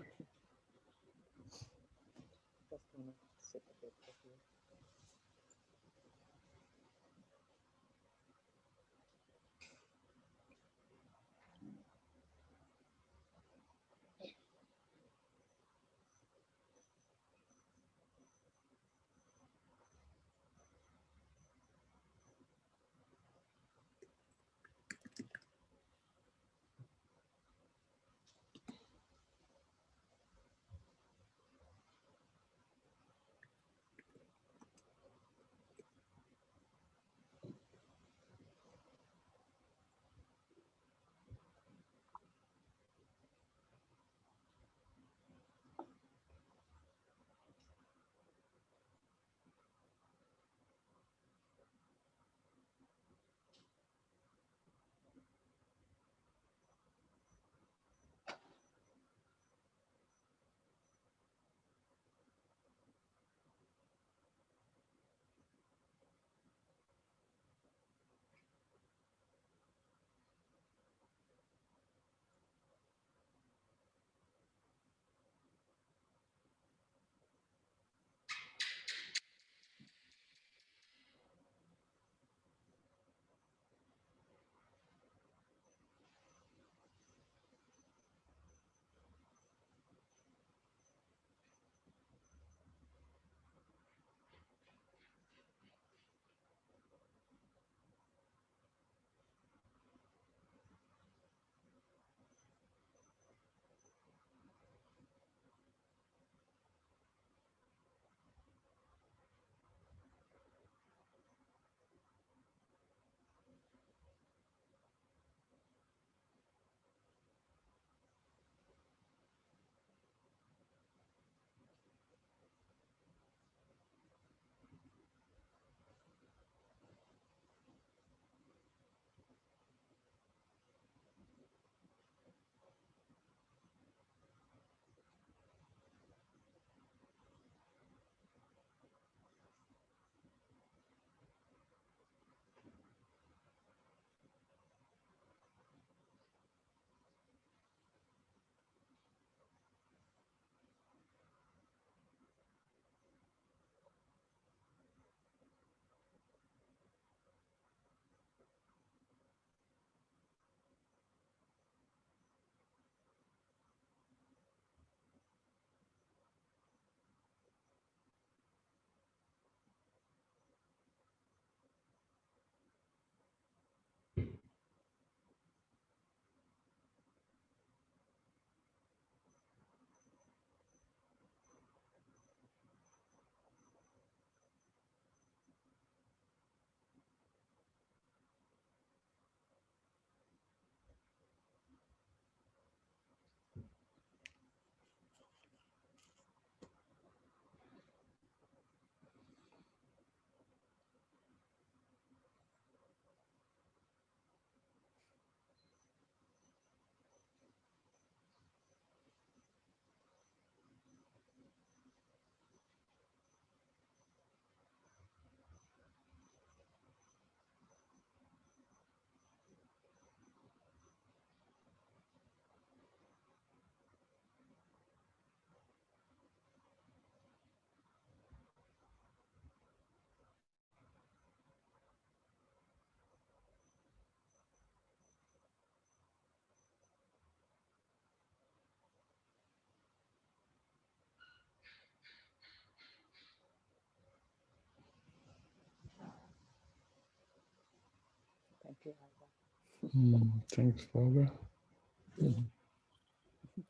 Thanks, Barbara.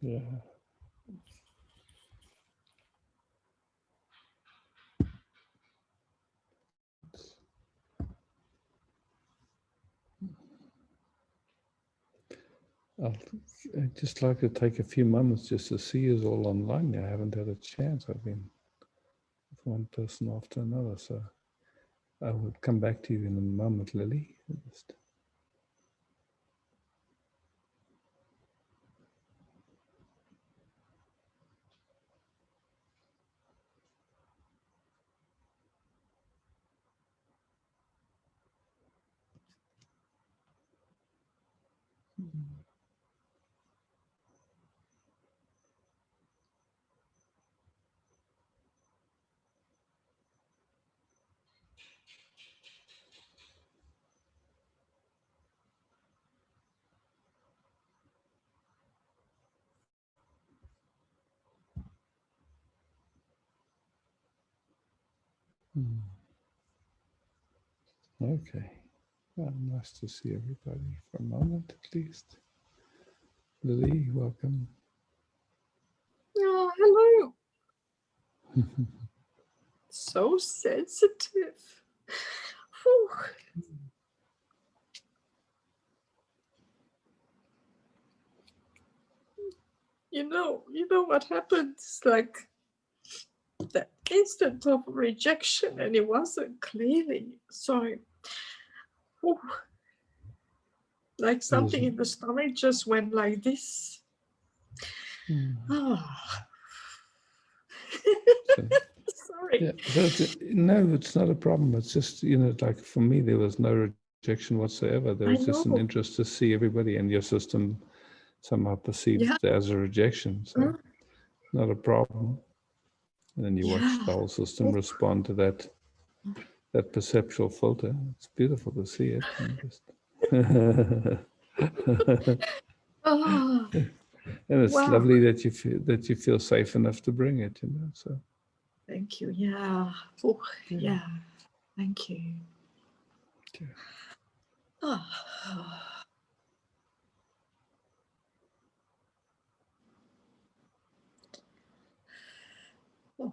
Yeah. I'd just like to take a few moments just to see us all online. I haven't had a chance. I've been with one person after another. So I will come back to you in a moment, Lily. Just... Okay. Well, nice to see everybody for a moment at least. Lily, welcome. Oh, hello. So sensitive. Whew. You know what happens? Like that instant of rejection, and it wasn't clearly. So, whew, like something in the stomach just went like this. Oh. Sorry. Yeah, no, it's not a problem. It's just, like for me, there was no rejection whatsoever. There was just an interest to see everybody, and your system somehow perceived it as a rejection. So not a problem. And then you watch the whole system respond to that perceptual filter. It's beautiful to see it. And just and it's lovely that you feel safe enough to bring it, So thank you. Yeah. Oh, yeah. Thank you. Yeah. Oh. Oh.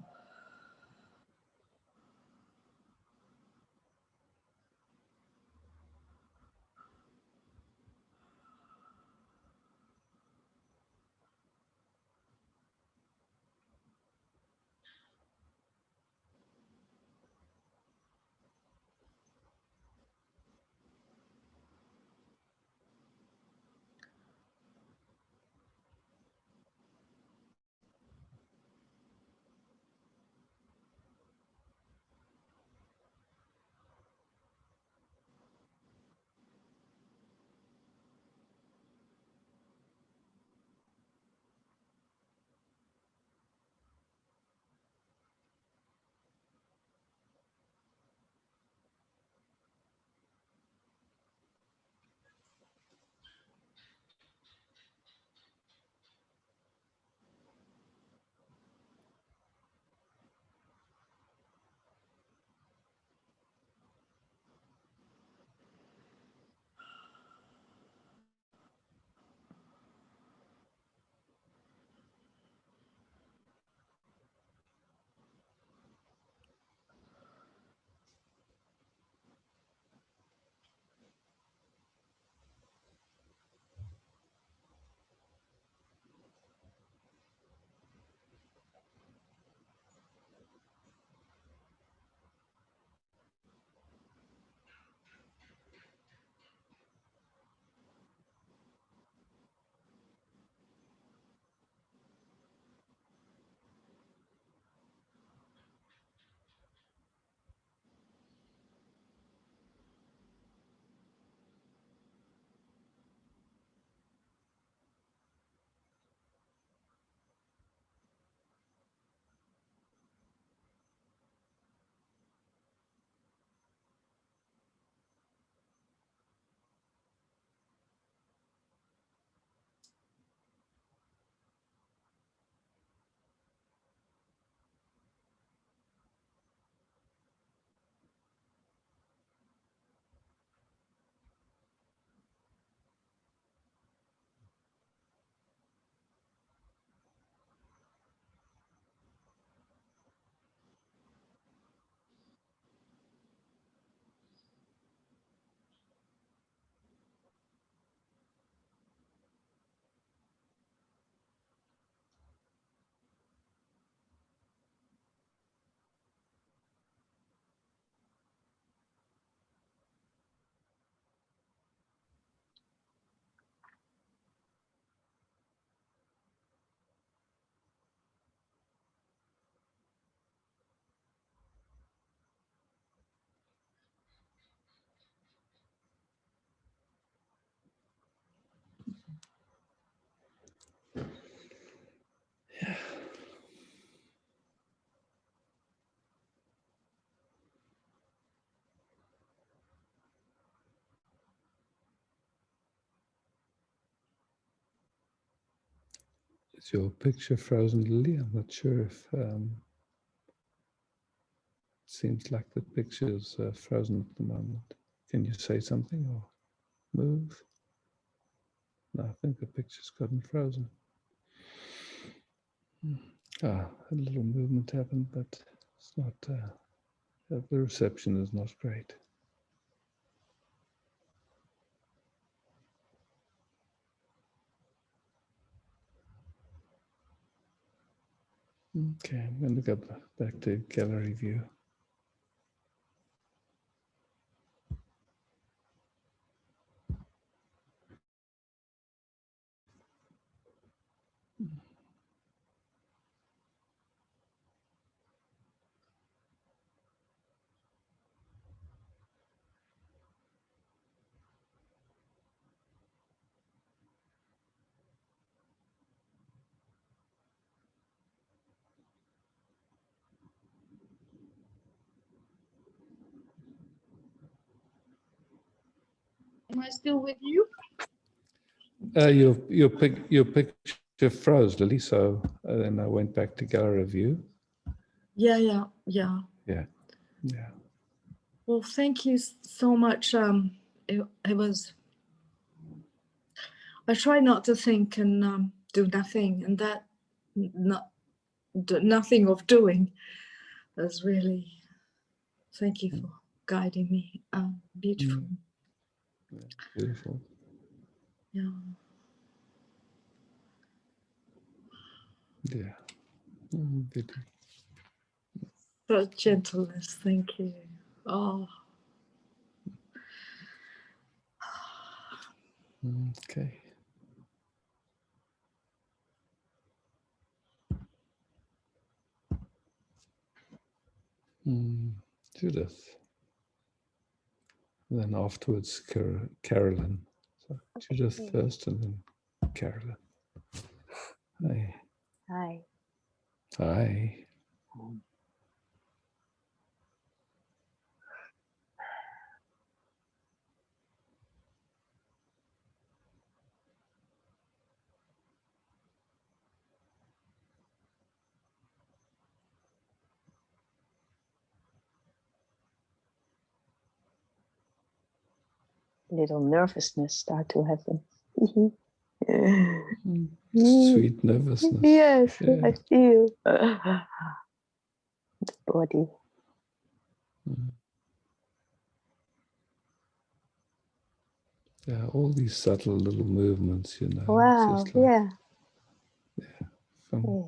Is your picture frozen, Lily? I'm not sure if seems like the picture's frozen at the moment. Can you say something or move? No, I think the picture's gotten frozen. Ah, a little movement happened, but it's not. The reception is not great. Okay, I'm going to go back to gallery view. Am I still with you? Your picture froze, Lily. So then I went back to gallery view. Yeah. Yeah. Well, thank you so much. It was. I try not to think and do nothing, and that nothing of doing is really. Thank you for guiding me. Beautiful. Yeah, beautiful. Yeah. Yeah. Good. Such gentleness. Thank you. Oh. Okay. Judith. And then afterwards, Carolyn. So Judith first, and then Carolyn. Hi. Hi. Hi. Little nervousness start to happen. Sweet nervousness. Yes, Yeah. I feel the body. Yeah, all these subtle little movements, you know. Wow, It's just like, yeah. From, Yeah.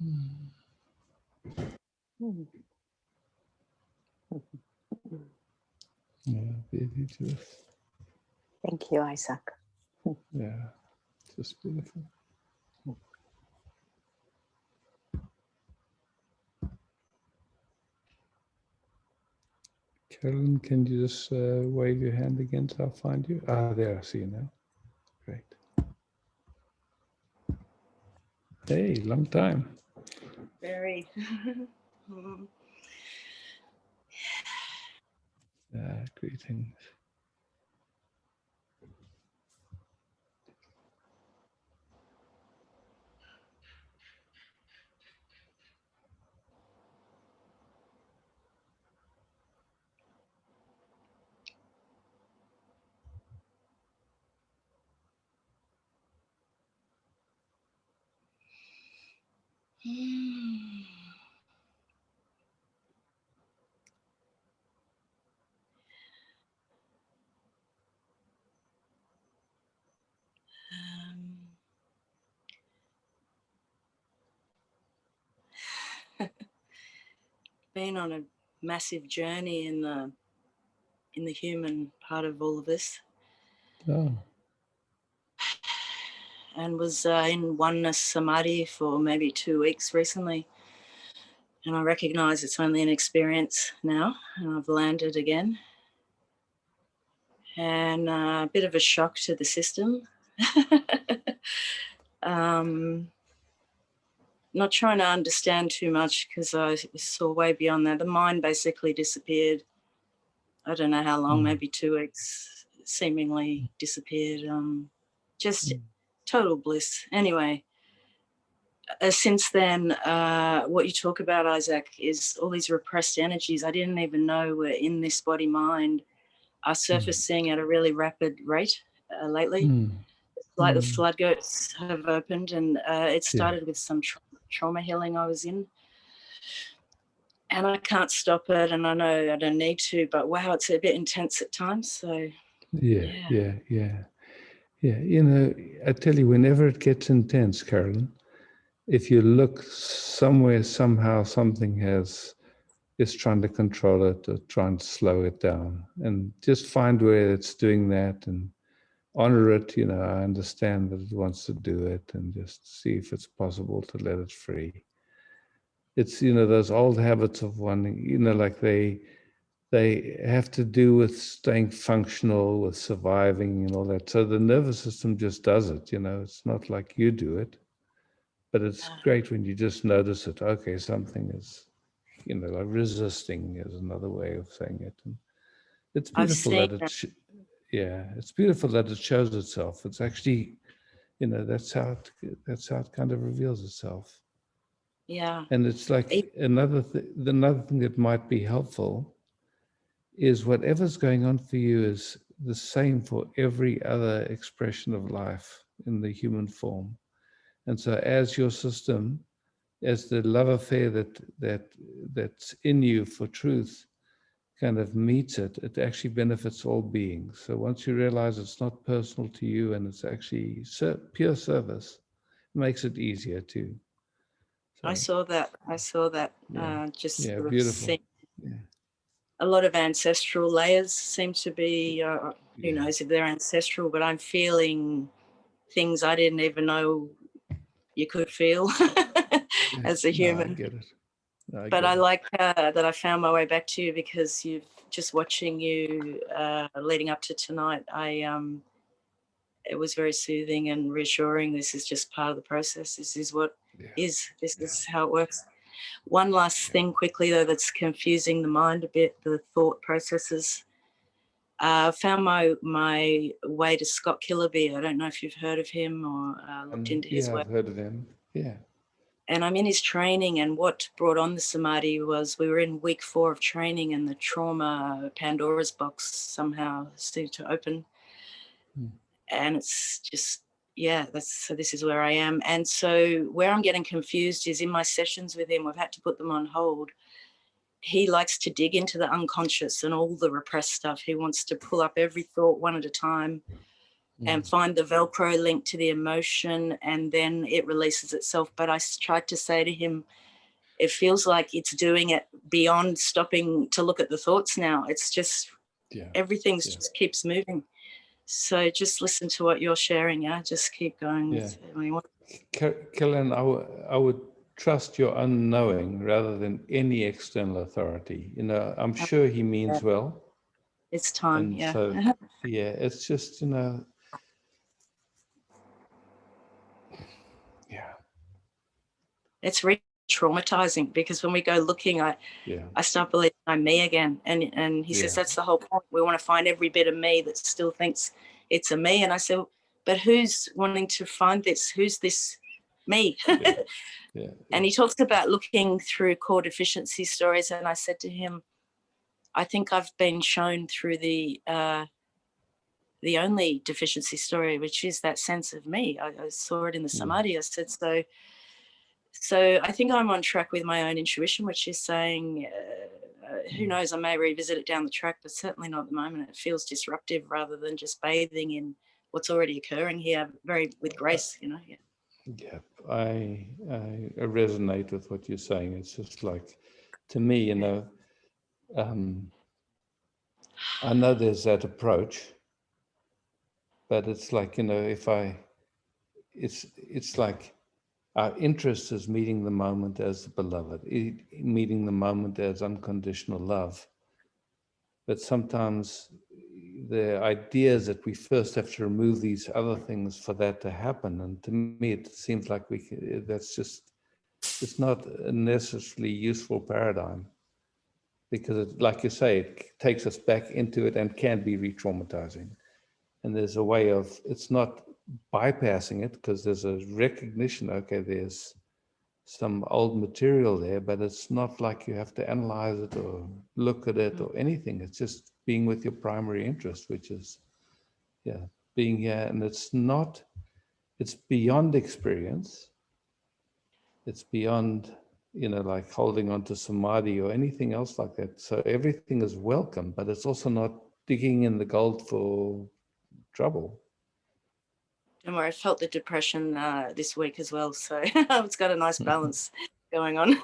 Hmm. Yeah, beautiful. Thank you, Isaac. Yeah, just beautiful. Carolyn, can you just wave your hand again so I'll find you? Ah, there, I see you now. Great. Hey, long time. Very. Greetings. Been on a massive journey in the human part of all of this. Oh. And was in oneness samadhi for maybe 2 weeks recently. And I recognize it's only an experience now, and I've landed again. And a bit of a shock to the system. Not trying to understand too much because I saw way beyond that. The mind basically disappeared. I don't know how long, maybe 2 weeks, seemingly disappeared. Just total bliss. Anyway, since then, what you talk about, Isaac, is all these repressed energies I didn't even know were in this body mind are surfacing at a really rapid rate lately. It's like the floodgates have opened, and it started with some trauma healing I was in. And I can't stop it, and I know I don't need to, but wow, it's a bit intense at times. So Yeah. You know, I tell you, whenever it gets intense, Carolyn, if you look somewhere, somehow, something is trying to control it or trying to slow it down, and just find where it's doing that and honor it. You know, I understand that it wants to do it, and just see if it's possible to let it free. It's, you know, those old habits of wanting, you know, like they have to do with staying functional, with surviving and all that. So the nervous system just does it, you know, it's not like you do it, but it's great when you just notice it. Okay, something is, you know, like resisting is another way of saying it. And it's beautiful that it, it's beautiful that it shows itself. It's actually, you know, that's how it kind of reveals itself. Yeah. And it's like another thing that might be helpful is whatever's going on for you is the same for every other expression of life in the human form. And so as your system, as the love affair that's in you for truth kind of meets it, it actually benefits all beings. So once you realize it's not personal to you and it's actually pure service, it makes it easier too. So, I saw that. Just sort of beautiful. A lot of ancestral layers seem to be, who knows if they're ancestral, but I'm feeling things I didn't even know you could feel as a human. I get it. But I like that I found my way back to you, because you've just watching you leading up to tonight. It was very soothing and reassuring. This is just part of the process. This is what is. This is how it works. One last thing quickly, though, that's confusing the mind a bit, the thought processes. Found my way to Scott Killaby. I don't know if you've heard of him or looked into his work. I've heard of him. Yeah. And I'm in his training, and what brought on the samadhi was we were in week 4 of training, and the trauma Pandora's box somehow seemed to open. And it's just, so this is where I am. And so where I'm getting confused is in my sessions with him, we've had to put them on hold. He likes to dig into the unconscious and all the repressed stuff. He wants to pull up every thought one at a time and find the Velcro link to the emotion, and then it releases itself. But I tried to say to him, it feels like it's doing it beyond stopping to look at the thoughts now. It's just, everything just keeps moving. So just listen to what you're sharing. Yeah, just keep going. With, I mean, Kellen, I would trust your unknowing rather than any external authority. You know, I'm sure he means well. It's time, and so, it's just, you know, it's re-traumatizing, because when we go looking, I start believing I'm me again. And he says, that's the whole point. We want to find every bit of me that still thinks it's a me. And I said, but who's wanting to find this? Who's this me? And he talks about looking through core deficiency stories. And I said to him, I think I've been shown through the only deficiency story, which is that sense of me. I saw it in the samadhi. I said, so I think I'm on track with my own intuition, which is saying, who knows, I may revisit it down the track, but certainly not at the moment. It feels disruptive rather than just bathing in what's already occurring here, very with grace, you know. I resonate with what you're saying. It's just like, to me, you know, I know there's that approach, but it's like, you know, it's like our interest is meeting the moment as the beloved, meeting the moment as unconditional love. But sometimes the idea is that we first have to remove these other things for that to happen. And to me, it seems like that's just, it's not a necessarily useful paradigm, because like you say, it takes us back into it and can be re-traumatizing. And there's a way of, it's not bypassing it, because there's a recognition, okay, there's some old material there, but it's not like you have to analyze it or look at it or anything. It's just being with your primary interest, which is, being here. And it's not, it's beyond experience. It's beyond, you know, like holding on to samadhi or anything else like that. So everything is welcome, but it's also not digging in the gold for trouble. Don't worry, I felt the depression this week as well. So it's got a nice balance going on.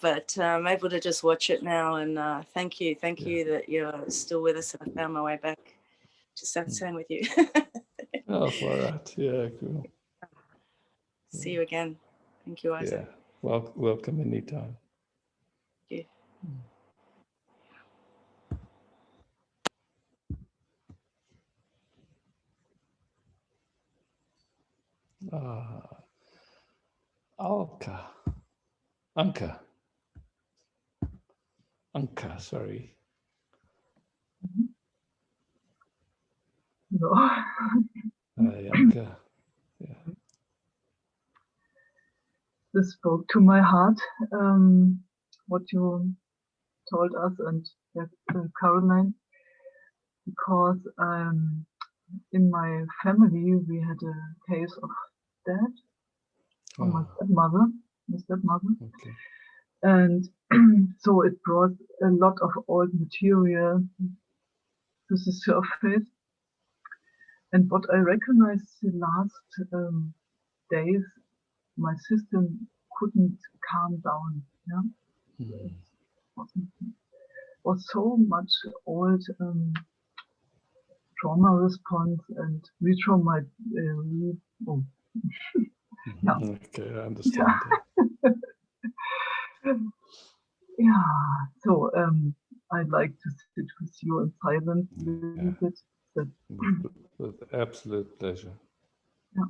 But I'm able to just watch it now. And thank you that you're still with us. I found my way back to satsang with you. Oh, all right. Yeah, cool. See you again. Thank you, Isaac. Yeah, welcome anytime. Thank you. Anka, sorry. No. Anka. Yeah. This spoke to my heart, what you told us, and Caroline, because in my family we had a case of death from my stepmother, Okay. and so it brought a lot of old material to the surface. And what I recognized the last days, my system couldn't calm down. Was so much old trauma response and re-trauma. Okay, I understand. So I'd like to sit with you in silence a little bit. With absolute pleasure. Yeah.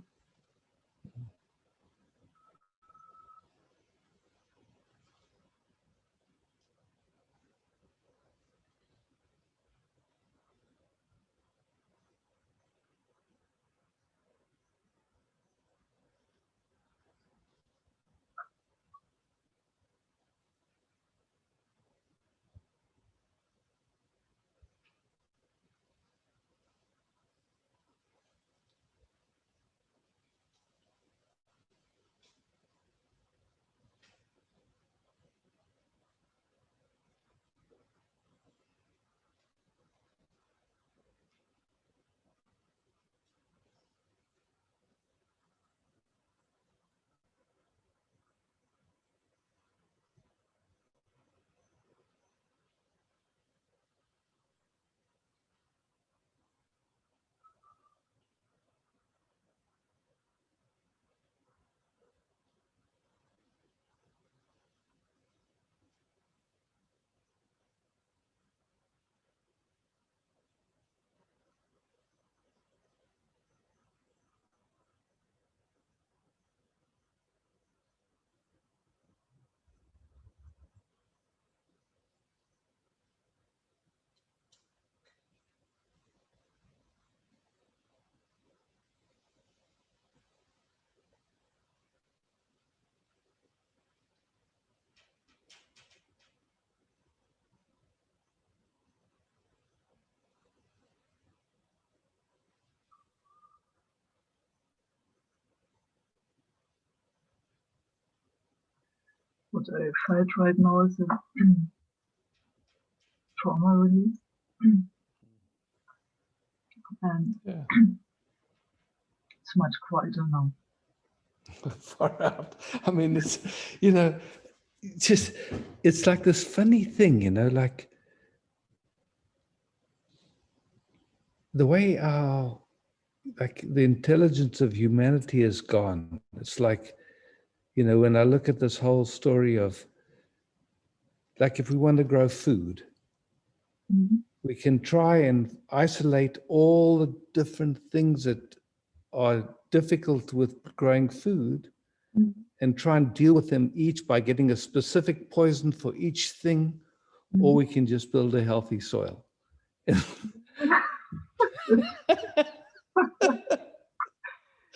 what I fight right now is a trauma release. And Yeah. it's much quieter now. Far out. I mean, it's, you know, just, it's like this funny thing, you know, like the way like the intelligence of humanity is gone. It's like, you know, when I look at this whole story of, like, if we want to grow food, we can try and isolate all the different things that are difficult with growing food and try and deal with them each by getting a specific poison for each thing, or we can just build a healthy soil.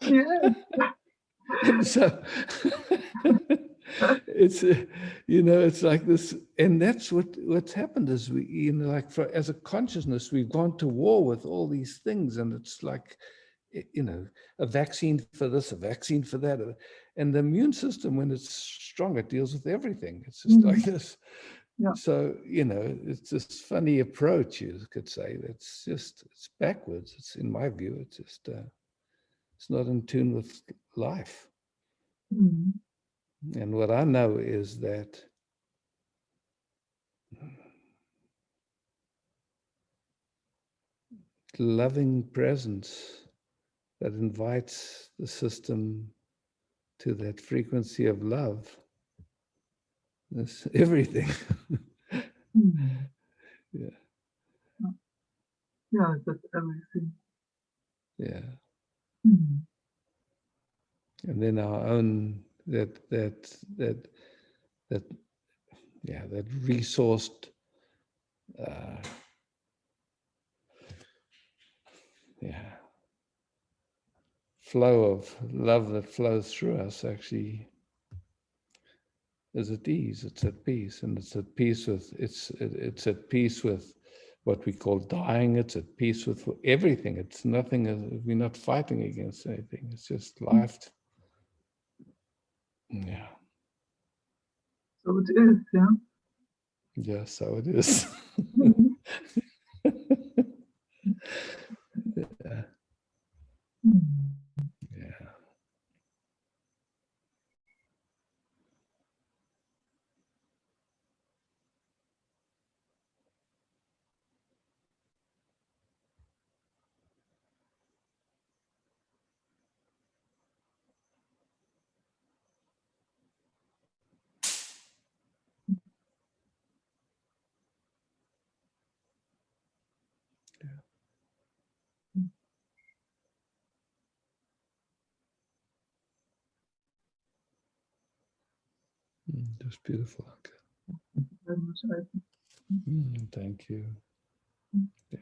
Yeah. And so it's, you know, it's like this, and that's what's happened is we, you know, like as a consciousness, we've gone to war with all these things, and it's like, you know, a vaccine for this, a vaccine for that. And the immune system, when it's strong, it deals with everything. It's just like this. Yeah. So, you know, it's this funny approach, you could say. That's just, it's backwards. It's, in my view, it's just, it's not in tune with life. And what I know is that loving presence that invites the system to that frequency of love is everything. Yeah. Yeah, that's everything. Yeah. And then our own that yeah, that resourced yeah, flow of love that flows through us actually is at ease, it's at peace, and it's at peace with, it's at peace with what we call dying, it's at peace with everything. It's nothing, we're not fighting against anything, it's just life. Yeah. So it is, yeah. Yeah, so it is. Yeah. Yeah. That's beautiful. Very much, I think. Thank you. Yeah.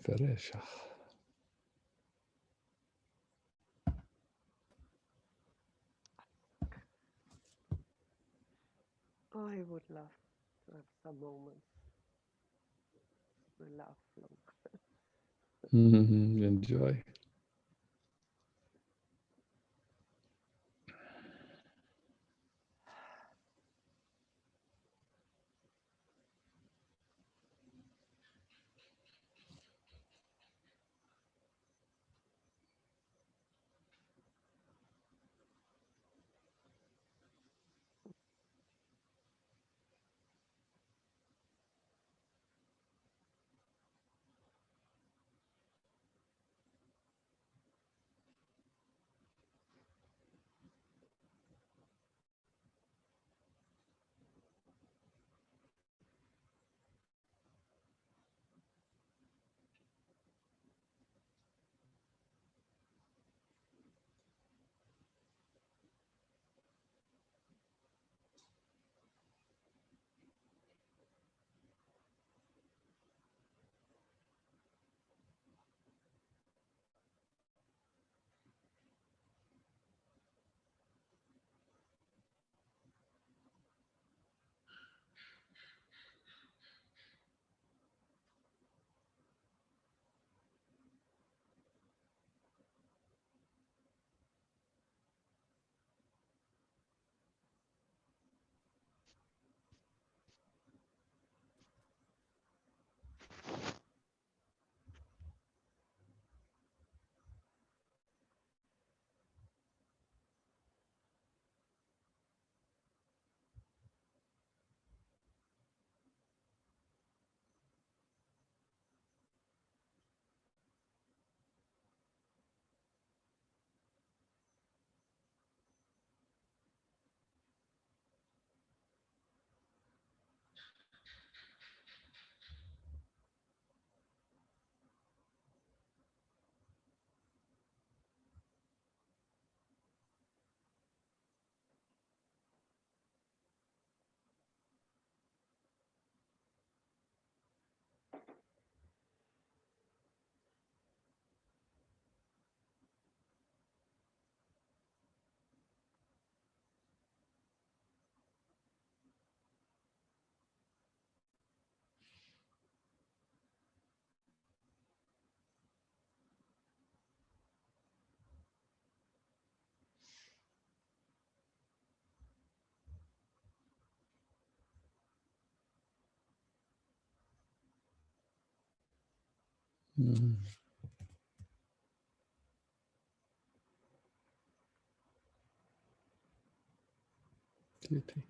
Vereshach. I would love to have some moments where love flows. Enjoy. Mm. Beauty.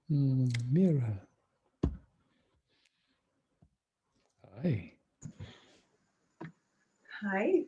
Mira. Hi. Hi.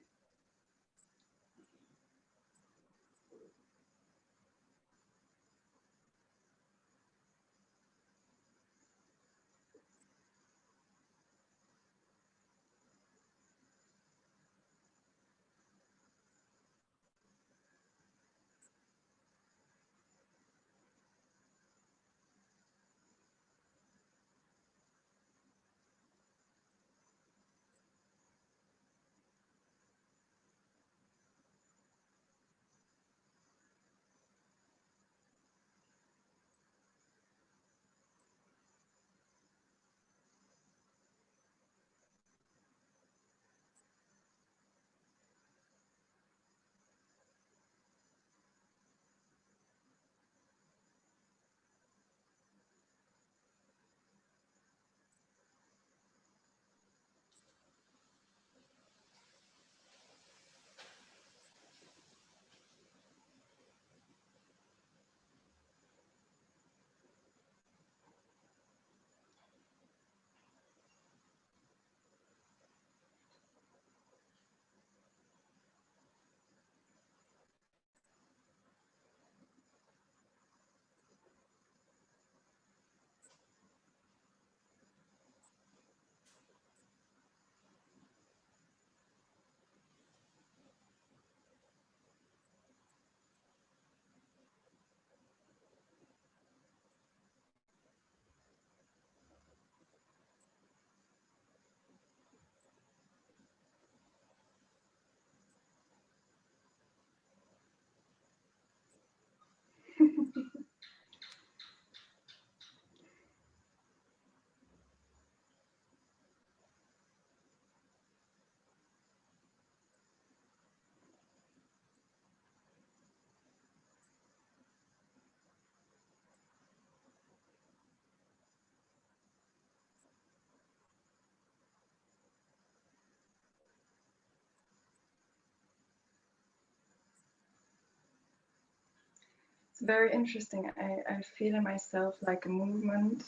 It's very interesting. I feel in myself like a movement,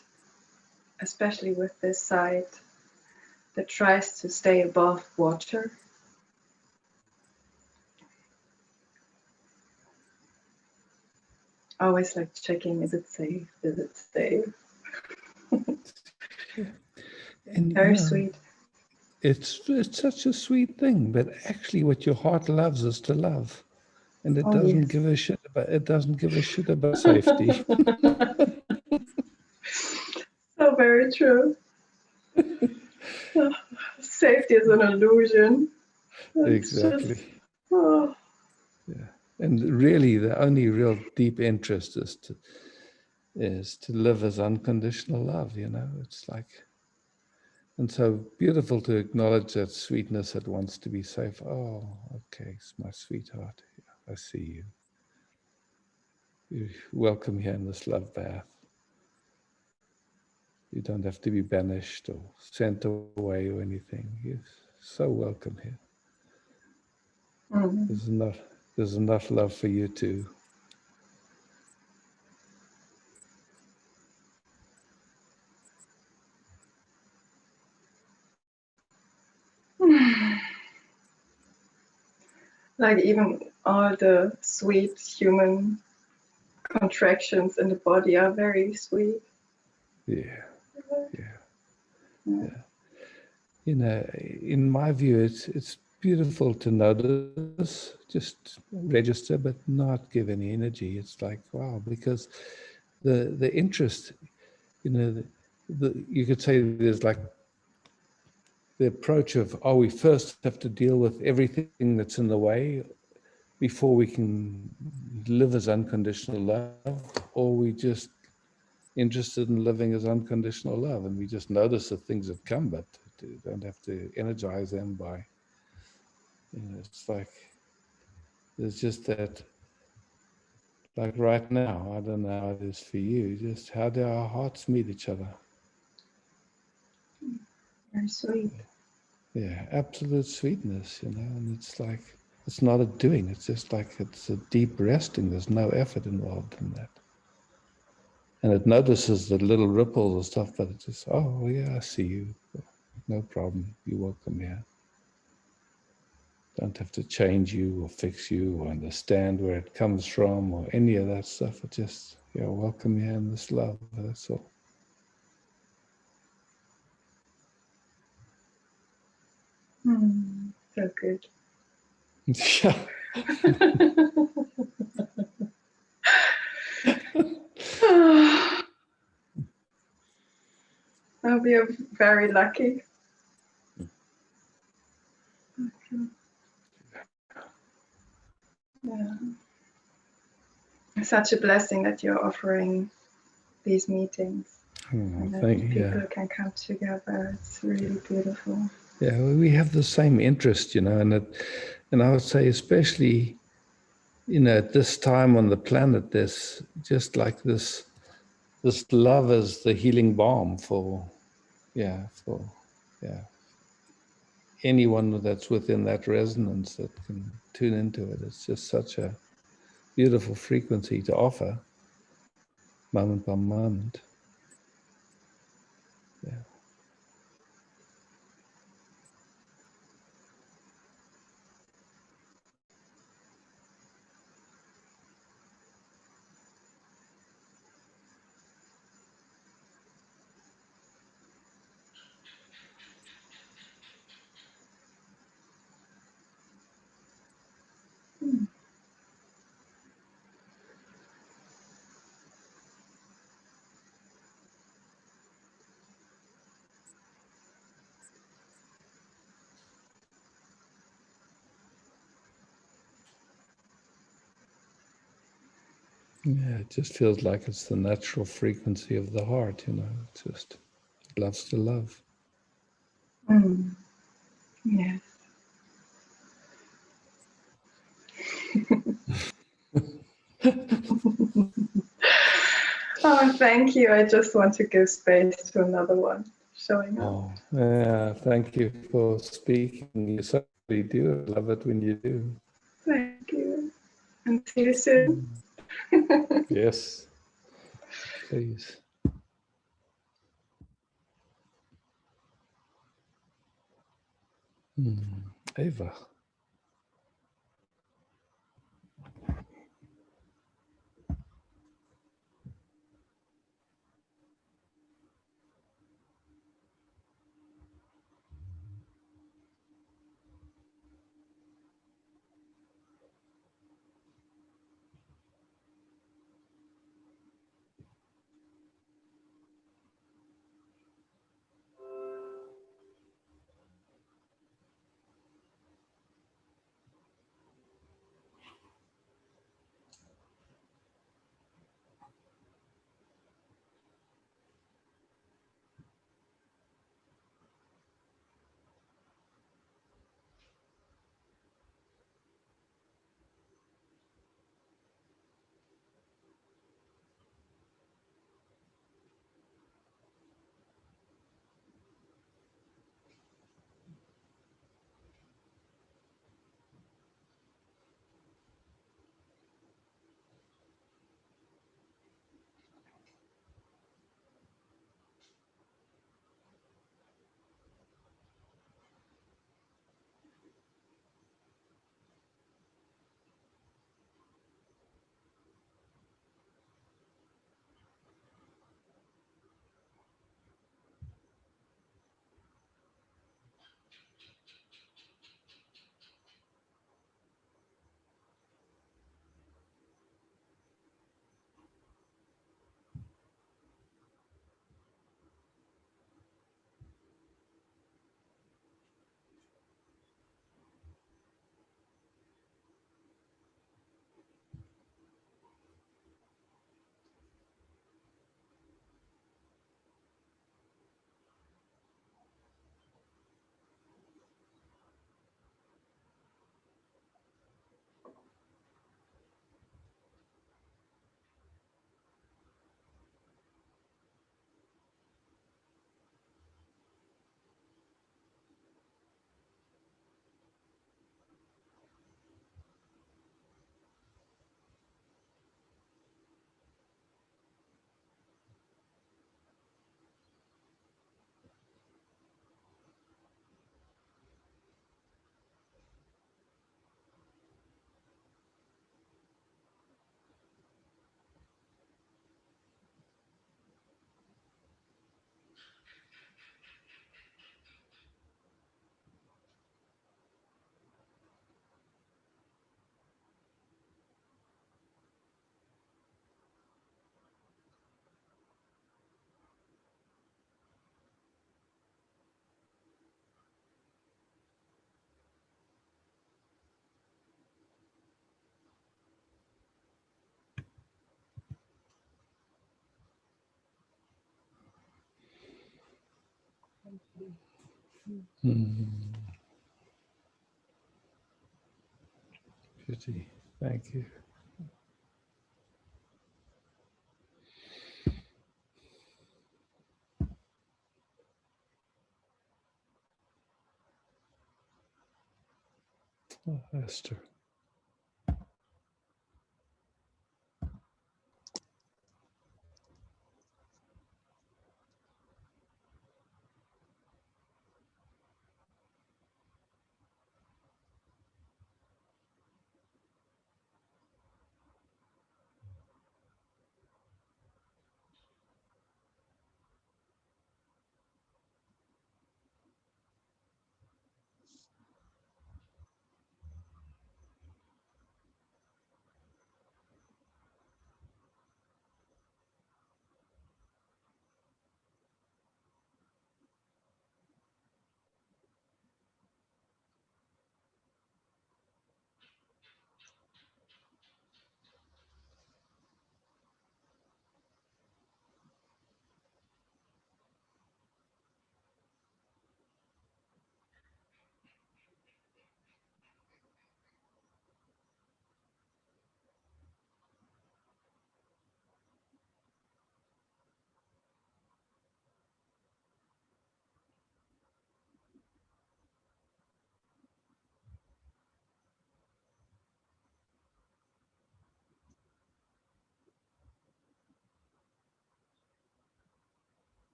especially with this side that tries to stay above water. Always like checking, is it safe? Is it safe? And Very sweet. It's such a sweet thing, but actually what your heart loves is to love. And it doesn't give a shit about safety. So very true. Safety is an illusion. It's Exactly. just, oh. Yeah. And really the only real deep interest is to live as unconditional love, It's like, and so beautiful to acknowledge that sweetness that wants to be safe. Oh, okay, it's my sweetheart. I see you. You're welcome here in this love bath. You don't have to be banished or sent away or anything. You're so welcome here. Mm. There's enough love for you too. Like even all the sweet human contractions in the body are very sweet. Yeah. In my view, it's beautiful to notice, just register, but not give any energy. It's like, wow, because the interest, you could say there's like the approach of, we first have to deal with everything that's in the way before we can live as unconditional love, or we just interested in living as unconditional love, and we just notice the things that come, but don't have to energize them by, it's like, It's just that, like right now, I don't know how it is for you, just how do our hearts meet each other? Very sweet. Yeah, absolute sweetness, you know, and it's like, it's not a doing, it's just like, it's a deep resting. There's no effort involved in that. And it notices the little ripples and stuff, but it just, oh, yeah, I see you. No problem. You're welcome here. Don't have to change you or fix you or understand where it comes from or any of that stuff. It just, yeah, welcome here in this love. That's all. So good. Yeah. I'll be very lucky. Yeah. It's such a blessing that you're offering these meetings. And that people can come together. It's really beautiful. Yeah, well, we have the same interest, you know, and I would say especially, you know, at this time on the planet, there's just like this love is the healing balm for anyone that's within that resonance that can tune into it. It's just such a beautiful frequency to offer, moment by moment. Yeah. Yeah, it just feels like it's the natural frequency of the heart, you know. It just loves to love. Yes. Oh, thank you. I just want to give space to another one showing up. Oh, yeah, thank you for speaking. You certainly do. I love it when you do. Thank you. And see you soon. Yes, please. Eva. Beauty. Thank you. Oh, Esther.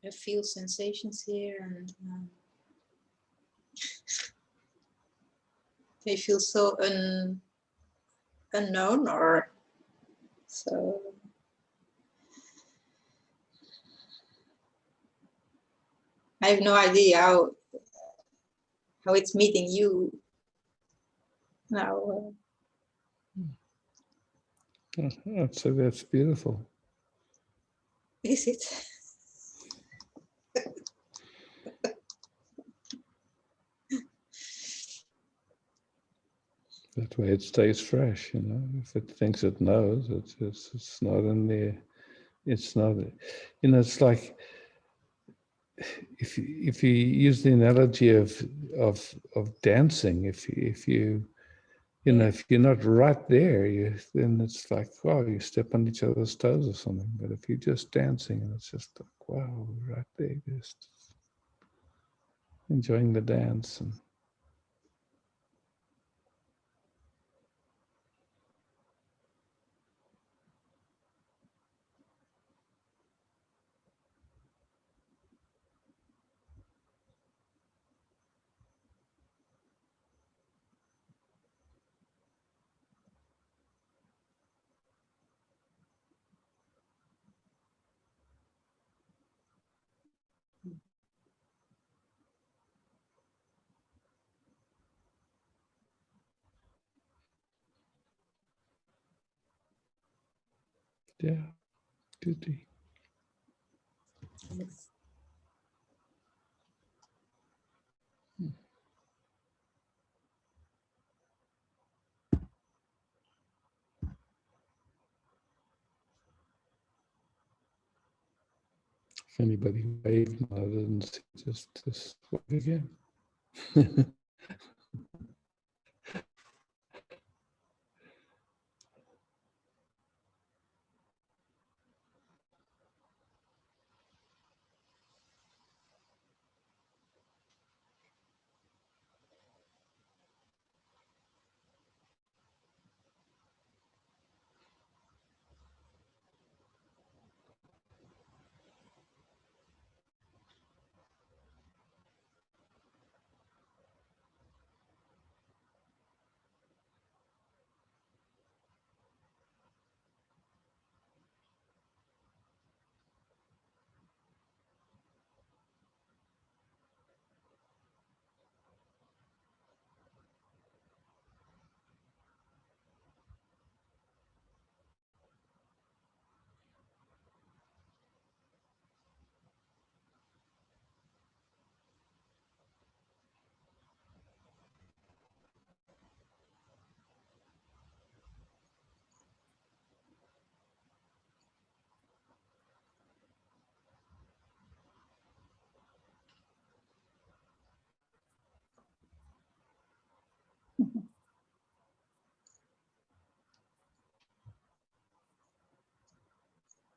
I feel sensations here, and they feel so unknown, or so. I have no idea how it's meeting you now. So that's beautiful. Is it? That way it stays fresh, you know. If it thinks it knows, it's not in there. It's not, you know, it's like if you use the analogy of dancing, if you know, if you're not right there, then it's like, wow, you step on each other's toes or something. But if you're just dancing, and it's just like, wow, right there, just enjoying the dance. And yeah, beauty. If anybody waved, I didn't see, just wave again.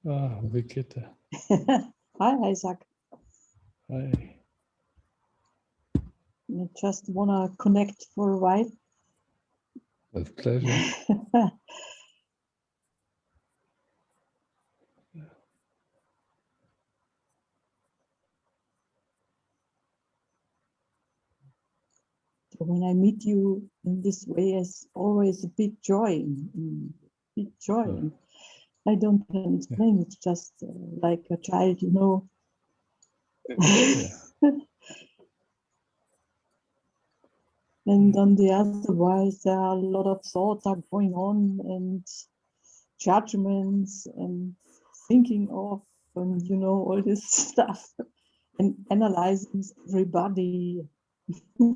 Ah, Vikita. Hi, Isaac. Hi. I just want to connect for a while. With pleasure. When I meet you in this way, it's always a big joy, big joy. Oh. And I don't can explain. It's just like a child, you know. Yeah. And on the otherwise, there are a lot of thoughts are going on and judgments and thinking of, and you know, all this stuff and analyzing everybody. Yeah.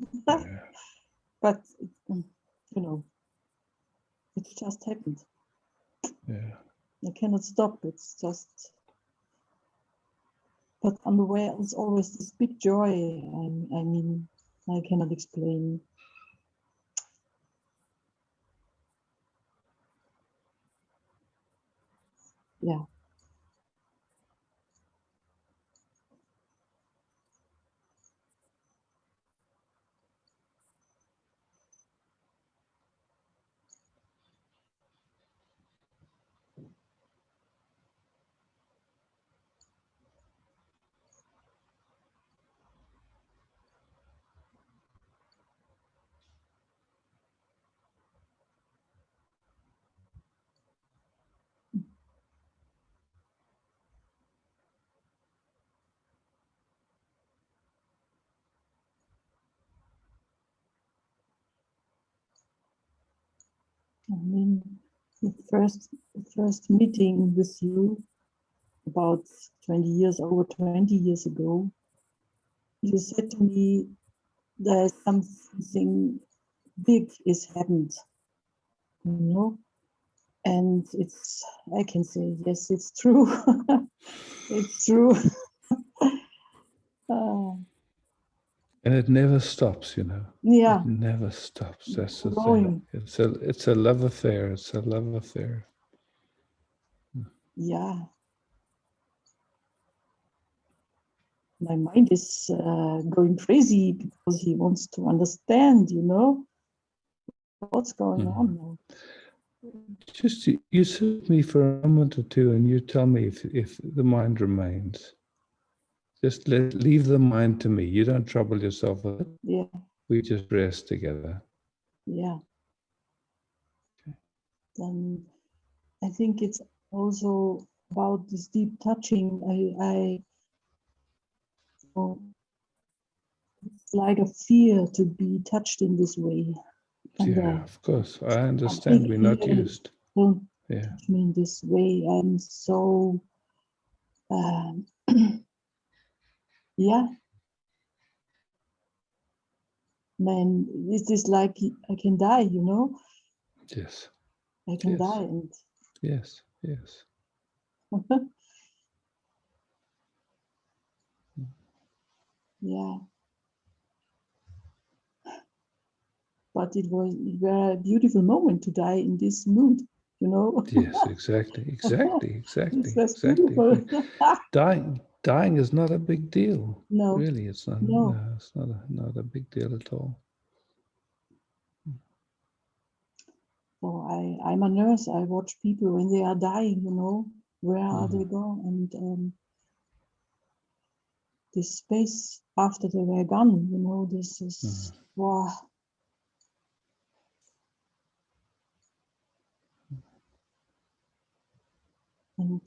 But you know, it just happened. Yeah. I cannot stop. It's just. But on the way, it's always this big joy. I mean, I cannot explain. Yeah. I mean, the first meeting with you about 20 years, over 20 years ago, you said to me, there's something big is happened, you know? And it's, I can say, yes, it's true. It's true. And it never stops, you know. Yeah. It never stops. That's the Growing. thing. It's a love affair. It's a love affair. Yeah. My mind is going crazy because he wants to understand, you know, what's going on now. Just you sit with me for a moment or two and you tell me if the mind remains. Just leave the mind to me. You don't trouble yourself with it. Yeah. We just rest together. Yeah. Okay. Then I think it's also about this deep touching. It's like a fear to be touched in this way. And yeah, of course. I understand. We're not used. Don't yeah. touch me in this way. I'm so yeah. Man, this is like I can die, you know? Yes. I can die and yes, yes. yeah. But it was a beautiful moment to die in this mood, you know? Yes, exactly. That's beautiful. Dying is not a big deal. No. Really, it's not. No, no it's not a big deal at all. So I'm a nurse. I watch people when they are dying, you know, where are they going? And this space after they were gone, you know, this is, wow. And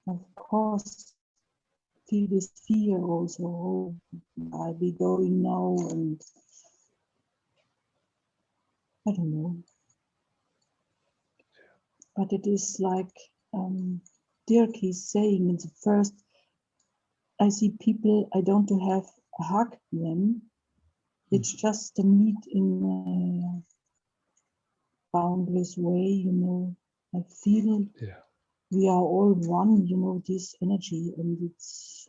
of course, feel this fear also, oh, I'll be going now, and I don't know. But it is like Dirk is saying in the first, I see people, I don't have a hug them. It's just a meet in a boundless way, you know. I feel we are all one, you know, this energy, and it's,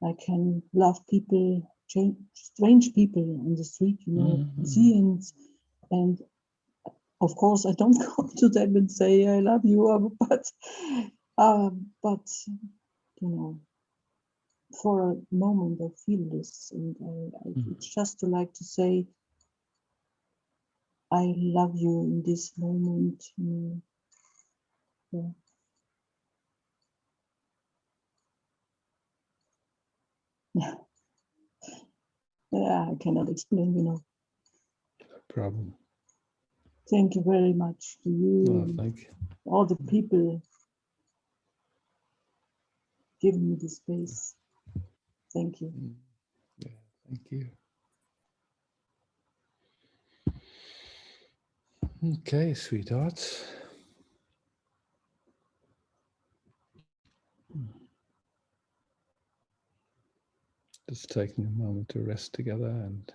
I can love people strange people on the street, you know, see, and of course I don't go to them and say I love you, but you know, for a moment I feel this, and it's just to like to say I love you in this moment. Yeah. Yeah, I cannot explain, you know. No problem. Thank you very much to you, Thank you. all the people giving me the space. Thank you. Yeah, thank you. Okay, sweethearts. Just taking a moment to rest together and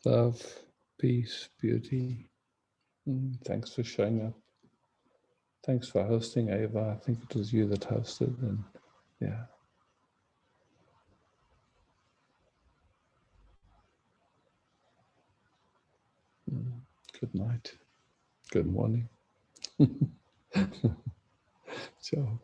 love, peace, beauty. Thanks for showing up. Thanks for hosting, Ava. I think it was you that hosted, and yeah. Good night. Good morning. Ciao.